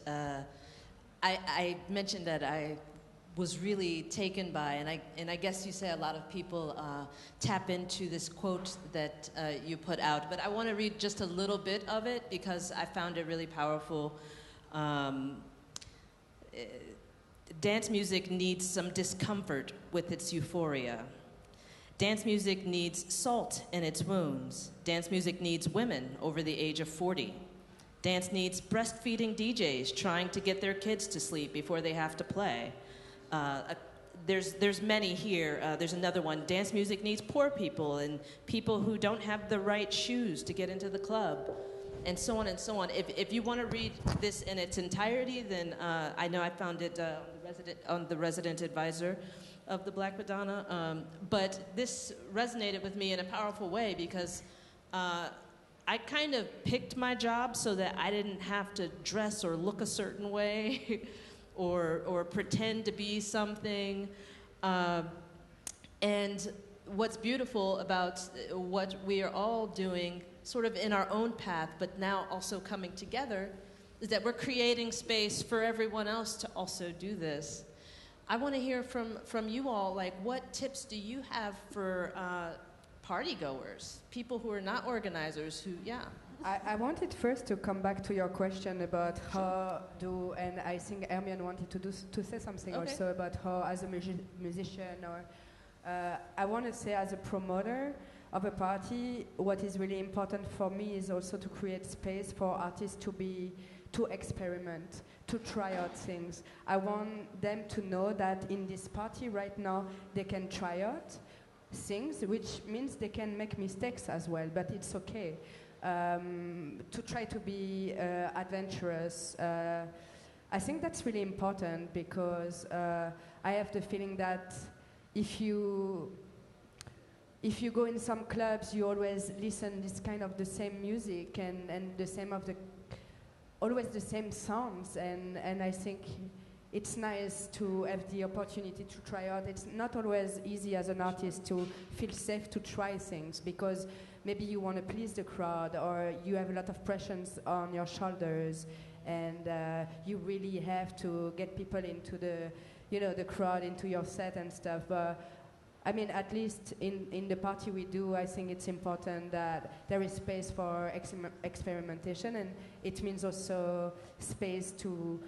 I mentioned that I was really taken by, and I guess you say a lot of people tap into this quote that you put out, but I want to read just a little bit of it because I found it really powerful. Dance music needs some discomfort with its euphoria. Dance music needs salt in its wounds. Dance music needs women over the age of 40. Dance needs breastfeeding DJs trying to get their kids to sleep before they have to play. There's many here. There's another one. Dance music needs poor people and people who don't have the right shoes to get into the club, and so on and so on. If you want to read this in its entirety, then I know I found it on the resident advisor of the Black Madonna. But this resonated with me in a powerful way because I kind of picked my job so that I didn't have to dress or look a certain way or pretend to be something. And what's beautiful about what we are all doing sort of in our own path, but now also coming together, is that we're creating space for everyone else to also do this. I want to hear from you all, like, what tips do you have for party goers, people who are not organizers, who, yeah. I wanted first to come back to your question about how do, and I think Hermione wanted to say something also about how, as a musician, or I want to say as a promoter of a party, what is really important for me is also to create space for artists to experiment, to try out things. I want them to know that in this party right now, they can try out things, which means they can make mistakes as well, but it's okay. To try to be adventurous. I think that's really important because I have the feeling that if you go in some clubs, you always listen this kind of the same music and the same of the always the same songs, and I think it's nice to have the opportunity to try out. It's not always easy as an artist to feel safe to try things because maybe you want to please the crowd or you have a lot of pressures on your shoulders and you really have to get people into the crowd, into your set and stuff. But I mean, at least in the party we do, I think it's important that there is space for experimentation, and it means also space to.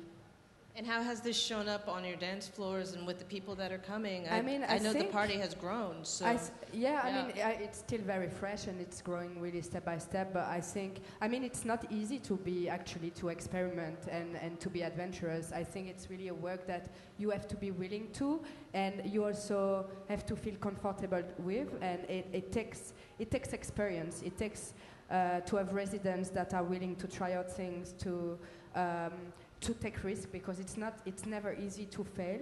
And how has this shown up on your dance floors and with the people that are coming? I know the party has grown. So I mean, it's still very fresh and it's growing really step by step. But I think, it's not easy to experiment and to be adventurous. I think it's really a work that you have to be willing to, and you also have to feel comfortable with. And it takes experience. It takes to have residents that are willing to try out things, to take risks, because it's never easy to fail,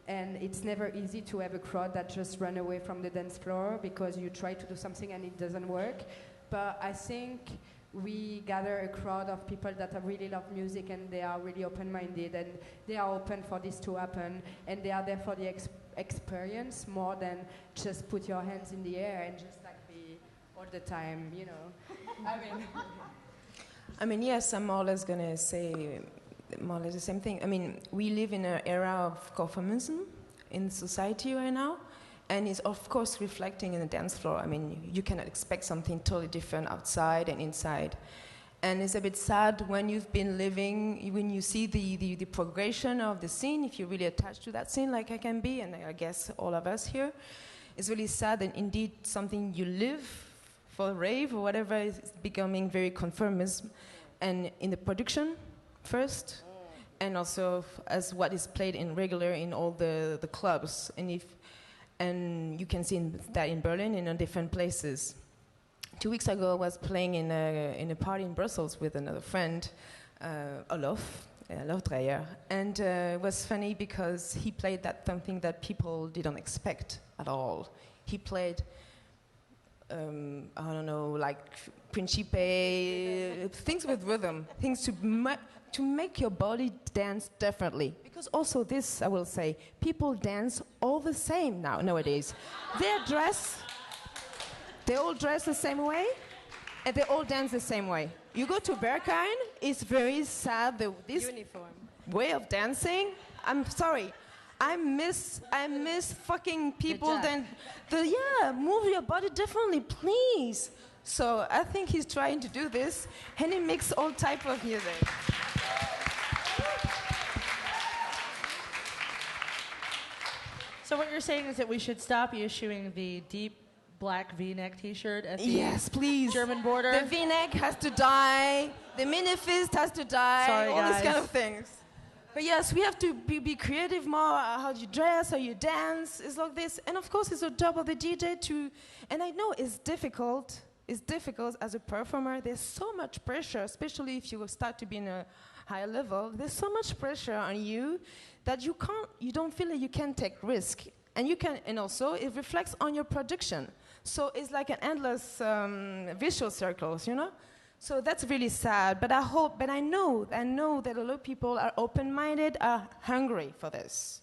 and it's never easy to have a crowd that just run away from the dance floor because you try to do something and it doesn't work. But I think we gather a crowd of people that really love music, and they are really open-minded, and they are open for this to happen, and they are there for the experience more than just put your hands in the air and just like be all the time, Yes, I'm more or less going to say more or less the same thing. We live in an era of conformism in society right now, and it's of course reflecting in the dance floor. You cannot expect something totally different outside and inside. And it's a bit sad when you've been living, when you see the progression of the scene, if you're really attached to that scene like I can be, and I guess all of us here, it's really sad that indeed something you live for a rave or whatever is becoming very conformism, and in the production first, and also as what is played in regular in all the clubs, and you can see that in Berlin and in different places. 2 weeks ago, I was playing in a party in Brussels with another friend, Olof Dreyer, and it was funny because he played something that people didn't expect at all. he played, I don't know, like Principe, things with rhythm, things to make your body dance differently. Because also this, I will say, people dance all the same nowadays. They all dress the same way, and they all dance the same way. You go to Berghain, it's very sad, this Uniform. way of dancing. I'm sorry. I miss fucking people move your body differently, please. So I think he's trying to do this, and he makes all type of music. So what you're saying is that we should stop issuing the deep black V-neck T-shirt at the Yes, please. German border? The V-neck has to die. The mini fist has to die. Sorry, all guys. these kind of things. But yes, we have to be creative more. How you dress, how you dance, it's like this. And of course, it's a job of the DJ to. And I know it's difficult. It's difficult as a performer. There's so much pressure, especially if you start to be in a higher level. There's so much pressure on you that you don't feel like you can take risk. And also it reflects on your production. So it's like an endless vicious circles, you know? So that's really sad, but I know that a lot of people are open-minded, are hungry for this.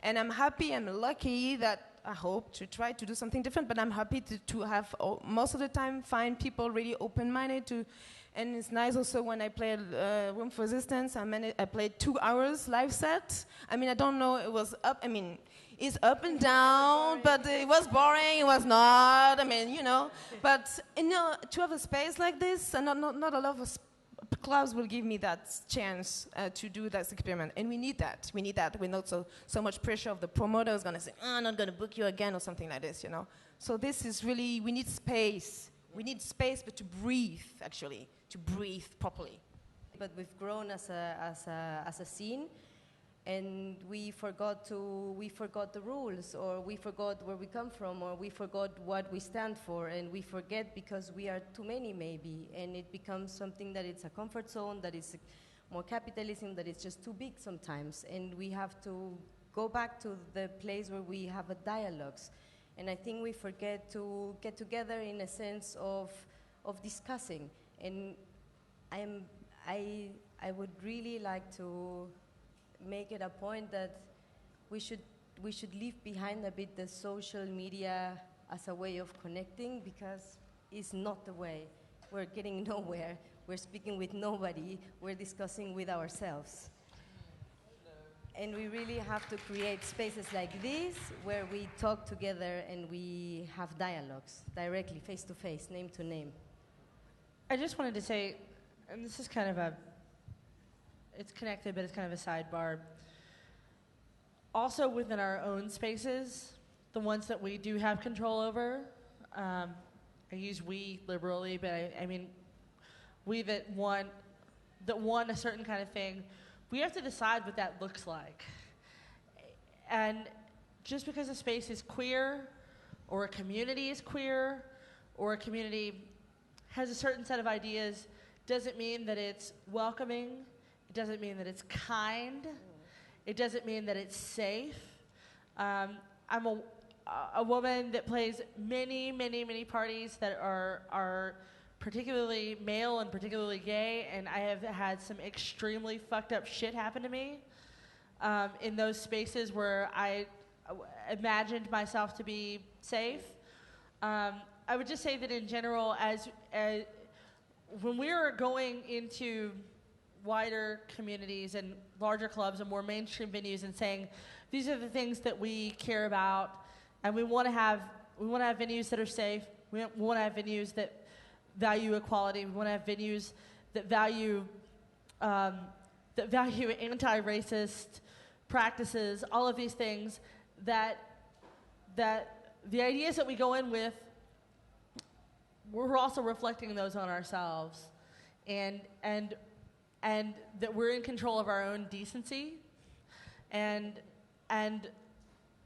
And I'm happy, I'm lucky that I hope to try to do something different, but I'm happy to have, most of the time, find people really open-minded to, and it's nice also when I played Room for Resistance, I played 2 hours live set. I mean, I don't know, it was up, I mean, it's up and down, but it was boring, it was not, I mean, you know. But, you know, to have a space like this, and not a lot of clubs will give me that chance to do that experiment. And we need that. We're not so much pressure of the promoter is going to say, I'm not going to book you again or something like this, you know. So this is really, we need space. We need space, but to breathe, actually, to breathe properly. But we've grown as a scene. And we forgot the rules, or we forgot where we come from, or we forgot what we stand for, and we forget because we are too many maybe, and it becomes something that it's a comfort zone, that is more capitalism, that it's just too big sometimes, and we have to go back to the place where we have a dialogues. And I think we forget to get together in a sense of discussing. And I would really like to make it a point that we should leave behind a bit the social media as a way of connecting, because it's not the way. We're getting nowhere. We're speaking with nobody. We're discussing with ourselves. And we really have to create spaces like this where we talk together and we have dialogues directly, face to face, name to name. I just wanted to say, and this is kind of it's connected, but it's kind of a sidebar. Also within our own spaces, the ones that we do have control over, I use we liberally, but I mean, we that want a certain kind of thing, we have to decide what that looks like. And just because a space is queer, or a community is queer, or a community has a certain set of ideas, doesn't mean that it's welcoming. It doesn't mean that it's kind. It doesn't mean that it's safe. I'm a woman that plays many, many, many parties that are particularly male and particularly gay, and I have had some extremely fucked up shit happen to me in those spaces where I imagined myself to be safe. I would just say that in general, as when we are going into wider communities and larger clubs and more mainstream venues and saying, these are the things that we care about, and we want to have venues that are safe. We want to have venues that value equality. We want to have venues that value anti-racist practices. All of these things that the ideas that we go in with, we're also reflecting those on ourselves, and that we're in control of our own decency, and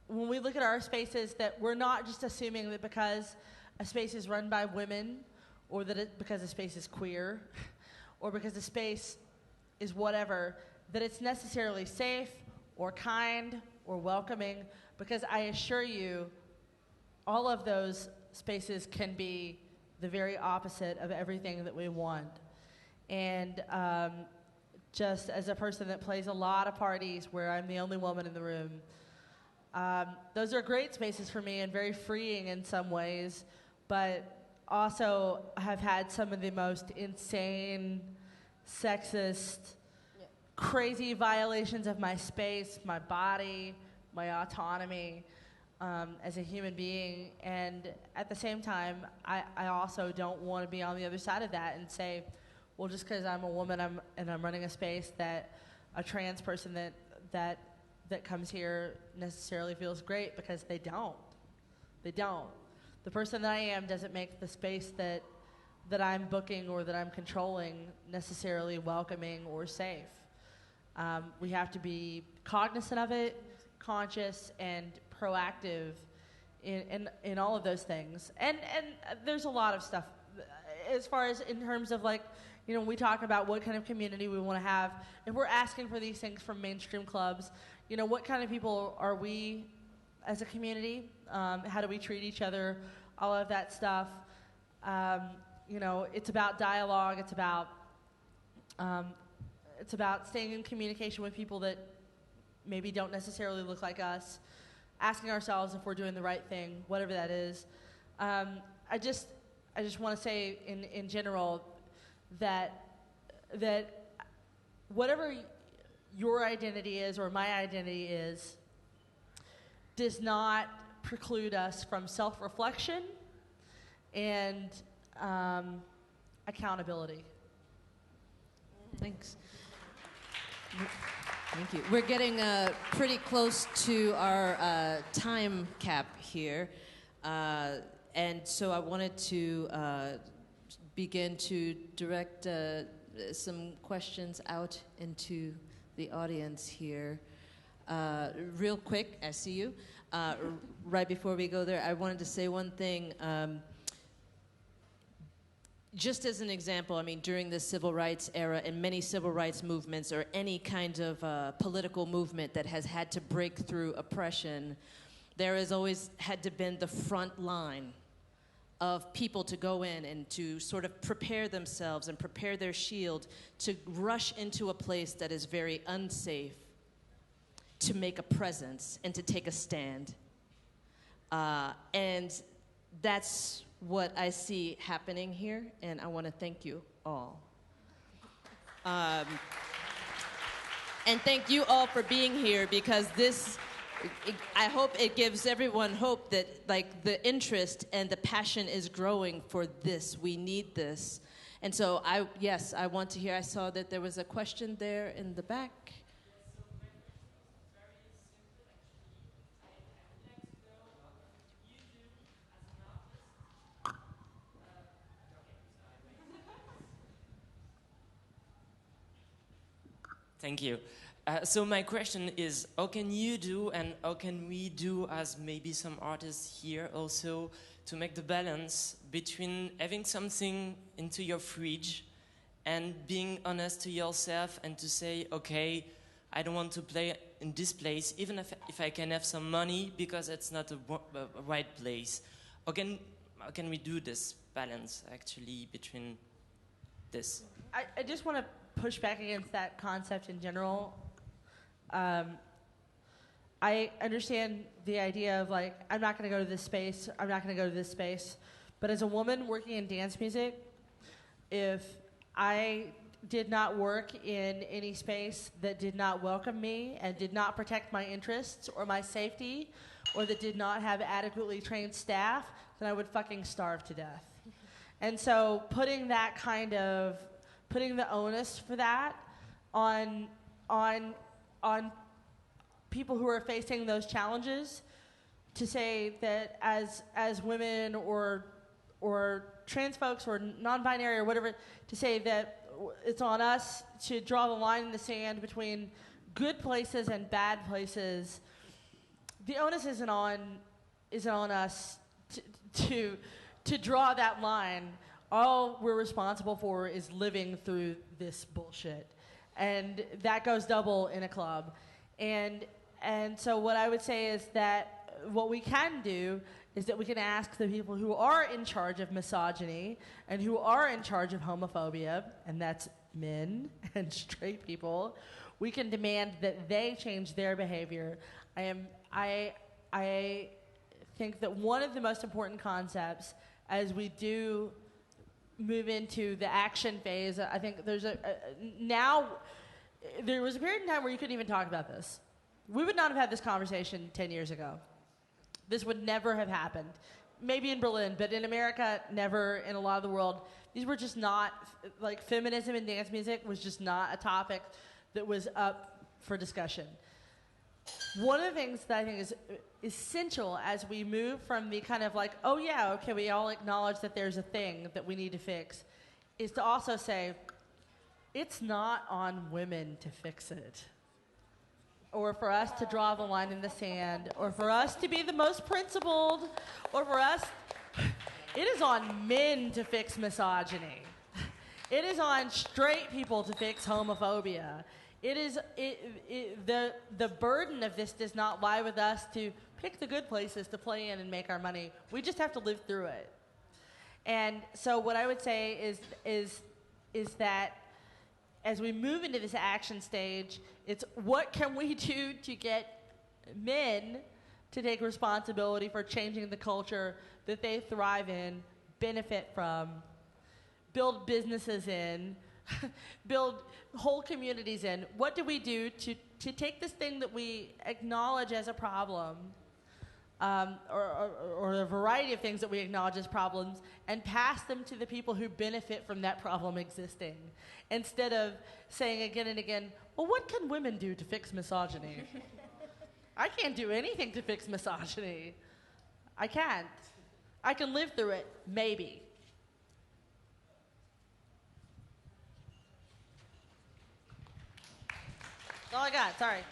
when we look at our spaces, that we're not just assuming that because a space is run by women, or that because a space is queer, or because a space is whatever, that it's necessarily safe or kind or welcoming, because I assure you, all of those spaces can be the very opposite of everything that we want. And just as a person that plays a lot of parties where I'm the only woman in the room, those are great spaces for me and very freeing in some ways, but also have had some of the most insane, sexist, crazy violations of my space, my body, my autonomy as a human being. And at the same time, I also don't want to be on the other side of that and say, well, just because I'm a woman and I'm running a space that a trans person that comes here necessarily feels great, because they don't. They don't. The person that I am doesn't make the space that I'm booking or that I'm controlling necessarily welcoming or safe. We have to be cognizant of it, conscious, and proactive in all of those things. And there's a lot of stuff as far as in terms of, like, you know, we talk about what kind of community we want to have. If we're asking for these things from mainstream clubs, you know, what kind of people are we as a community? How do we treat each other? All of that stuff. You know, it's about dialogue. It's about staying in communication with people that maybe don't necessarily look like us, asking ourselves if we're doing the right thing, whatever that is. I just want to say in general that whatever your identity is or my identity is does not preclude us from self-reflection and accountability. Thanks. Thank you. We're getting pretty close to our time cap here. And so I wanted to begin to direct some questions out into the audience here. Real quick, I see you. Right before we go there, I wanted to say one thing. Just as an example, I mean, during the civil rights era and many civil rights movements or any kind of political movement that has had to break through oppression, there has always had to been the front line of people to go in and to sort of prepare themselves and prepare their shield to rush into a place that is very unsafe, to make a presence and to take a stand. And that's what I see happening here, and I want to thank you all. And thank you all for being here, because I hope it gives everyone hope that, like, the interest and the passion is growing for this. We need this. And so I want to hear. I saw that there was a question there in the back. Thank you. So my question is, how can you do and how can we do as maybe some artists here also to make the balance between having something into your fridge and being honest to yourself and to say, okay, I don't want to play in this place, even if I can have some money, because it's not a right place. How can we do this balance actually between this? I just want to push back against that concept in general. I understand the idea of, like, I'm not going to go to this space, I'm not going to go to this space. But as a woman working in dance music, if I did not work in any space that did not welcome me and did not protect my interests or my safety, or that did not have adequately trained staff, then I would fucking starve to death. And so putting the onus for that on people who are facing those challenges, to say that as women or trans folks or non-binary or whatever, to say that it's on us to draw the line in the sand between good places and bad places. The onus isn't on us to draw that line. All we're responsible for is living through this bullshit. And that goes double in a club. And so what I would say is that what we can do is that we can ask the people who are in charge of misogyny and who are in charge of homophobia, and that's men and straight people, we can demand that they change their behavior. I think that one of the most important concepts as we do move into the action phase, I think there's now, there was a period in time where you couldn't even talk about this. We would not have had this conversation 10 years ago. This would never have happened. Maybe in Berlin, but in America, never. In a lot of the world, these were just not, like, feminism in dance music was just not a topic that was up for discussion. One of the things that I think is essential as we move from the kind of like, oh yeah, okay, we all acknowledge that there's a thing that we need to fix, is to also say, it's not on women to fix it. Or for us to draw the line in the sand, or for us to be the most principled, or for us, it is on men to fix misogyny. It is on straight people to fix homophobia. The burden of this does not lie with us to pick the good places to play in and make our money. We just have to live through it. And so what I would say is that as we move into this action stage, it's what can we do to get men to take responsibility for changing the culture that they thrive in, benefit from, build businesses in, build whole communities in. What do we do to take this thing that we acknowledge as a problem, or a variety of things that we acknowledge as problems, and pass them to the people who benefit from that problem existing, instead of saying again and again, well, what can women do to fix misogyny? I can't do anything to fix misogyny. I can't. I can live through it, maybe. That's all I got, sorry.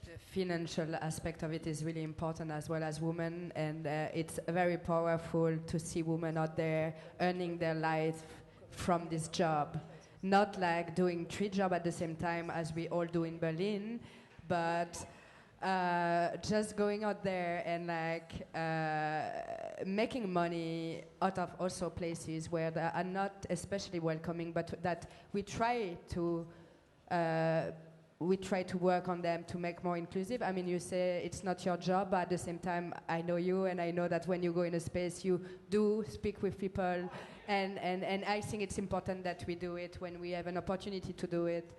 The financial aspect of it is really important as well as women, and it's very powerful to see women out there earning their life from this job. Not like doing 3 jobs at the same time as we all do in Berlin, but just going out there and like making money out of also places where they are not especially welcoming, but that we try to work on them to make more inclusive. I mean, you say it's not your job, but at the same time, I know you, and I know that when you go in a space, you do speak with people, and I think it's important that we do it when we have an opportunity to do it.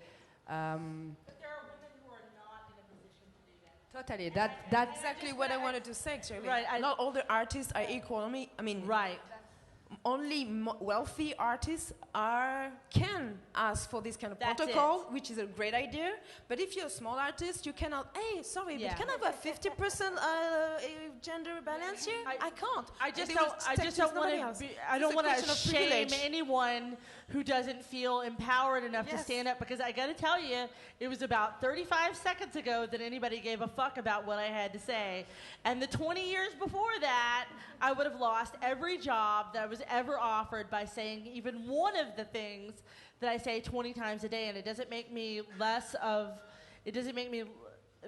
But there are women who are not in a position to do that. Totally. That's exactly what I wanted to say, actually. Right, Not all the artists are equal. I mean, right. Only wealthy artists can ask for this kind of That's protocol, it. which is a great idea. But if you're a small artist, you cannot. Hey, sorry, Yeah. but can I have a 50% gender balance here? I can't. I just They don't. will I take just to don't want somebody to. else. I don't It's a want to question of shame privilege. anyone who doesn't feel empowered enough to Yes. stand up, because I got to tell you, it was about 35 seconds ago that anybody gave a fuck about what I had to say, and the 20 years before that, I would have lost every job that I was ever offered by saying even one of the things that I say 20 times a day, and it doesn't make me less of. It doesn't make me.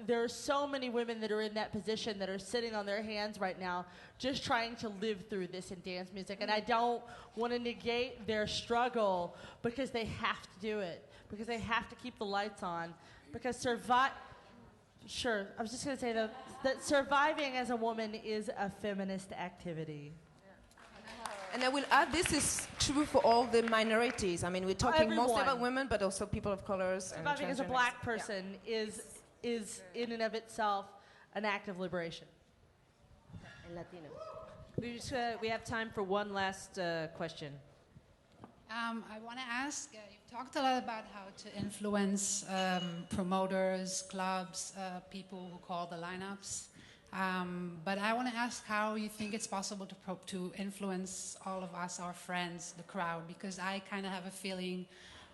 There are so many women that are in that position that are sitting on their hands right now just trying to live through this in dance music. And I don't want to negate their struggle, because they have to do it, because they have to keep the lights on, because Sure, I was just going to say that surviving as a woman is a feminist activity. And I will add, this is true for all the minorities. I mean, we're talking mostly Everyone. about women, but also people of colors. And Surviving as a transgenders. black person is in and of itself an act of liberation. And Latino. We have time for one last question. I want to ask, you've talked a lot about how to influence promoters, clubs, people who call the lineups. But I want to ask how you think it's possible to influence all of us, our friends, the crowd, because I kind of have a feeling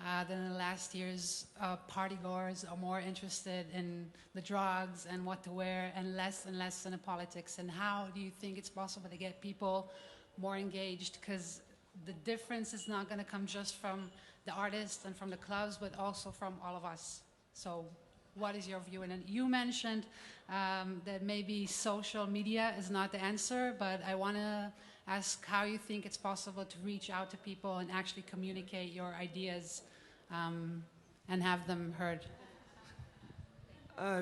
that in the last years, partygoers are more interested in the drugs and what to wear and less in the politics. And how do you think it's possible to get people more engaged? Because the difference is not going to come just from the artists and from the clubs, but also from all of us. So what is your view? And then you mentioned that maybe social media is not the answer, but I want to ask how you think it's possible to reach out to people and actually communicate your ideas and have them heard.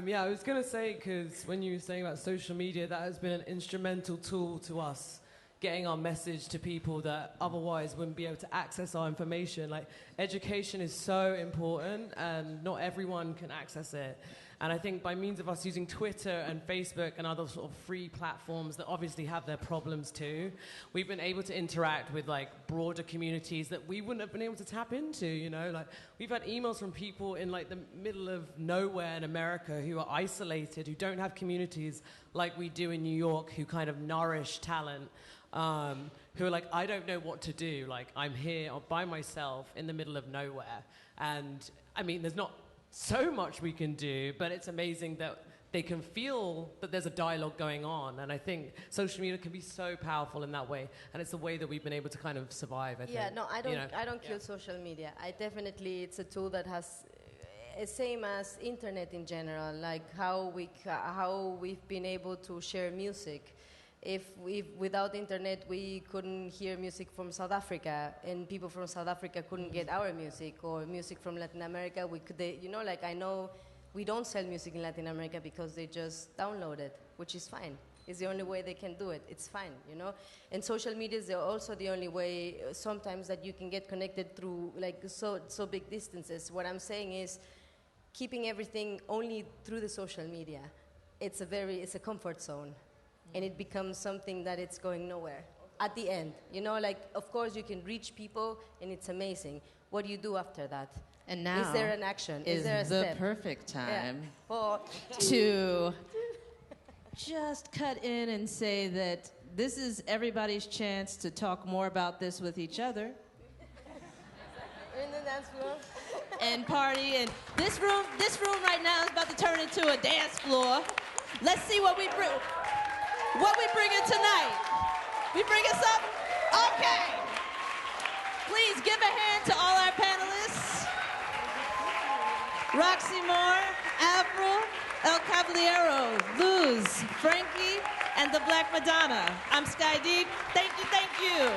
Yeah, I was going to say, because when you were saying about social media, that has been an instrumental tool to us getting our message to people that otherwise wouldn't be able to access our information. Like, education is so important, and not everyone can access it. And I think by means of us using Twitter and Facebook and other sort of free platforms that obviously have their problems too, we've been able to interact with like broader communities that we wouldn't have been able to tap into, you know? Like, we've had emails from people in like the middle of nowhere in America who are isolated, who don't have communities like we do in New York, who kind of nourish talent, who are like, I don't know what to do. Like, I'm here by myself in the middle of nowhere. And I mean, there's not so much we can do, but it's amazing that they can feel that there's a dialogue going on. And I think social media can be so powerful in that way. And it's the way that we've been able to kind of survive, I think. Yeah, no, I don't kill social media. Definitely, it's a tool that has, same as internet in general, like how we've been able to share music. If without internet we couldn't hear music from South Africa, and people from South Africa couldn't get our music, or music from Latin America, I know we don't sell music in Latin America because they just download it, which is fine. It's the only way they can do it. It's fine, you know? And social media is also the only way sometimes that you can get connected through like so big distances. What I'm saying is keeping everything only through the social media. It's a comfort zone. And it becomes something that it's going nowhere at the end. You know, like, of course you can reach people and it's amazing. What do you do after that? And now is there an action? Is there a the step? perfect time For to just cut in and say that this is everybody's chance to talk more about this with each other. In the dance floor. And party. And this room right now is about to turn into a dance floor. Let's see what we bring. What we bringing tonight? We bringing something? Okay. Please give a hand to all our panelists. rRoxymore, Avril, El Caballero, Luz, Frankie, and the Black Madonna. I'm Sky Deep. Thank you.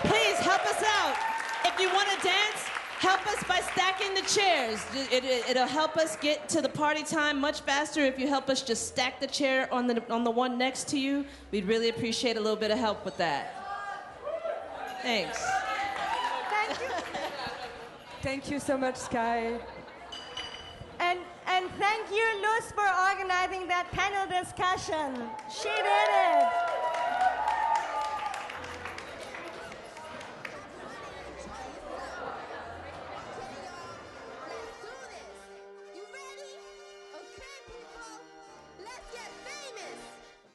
Please help us out. If you want to dance, help us by stacking the chairs. It'll help us get to the party time much faster if you help us just stack the chair on the one next to you. We'd really appreciate a little bit of help with that. Thanks. Thank you. Thank you so much, Sky. And thank you, Luz, for organizing that panel discussion. She did it.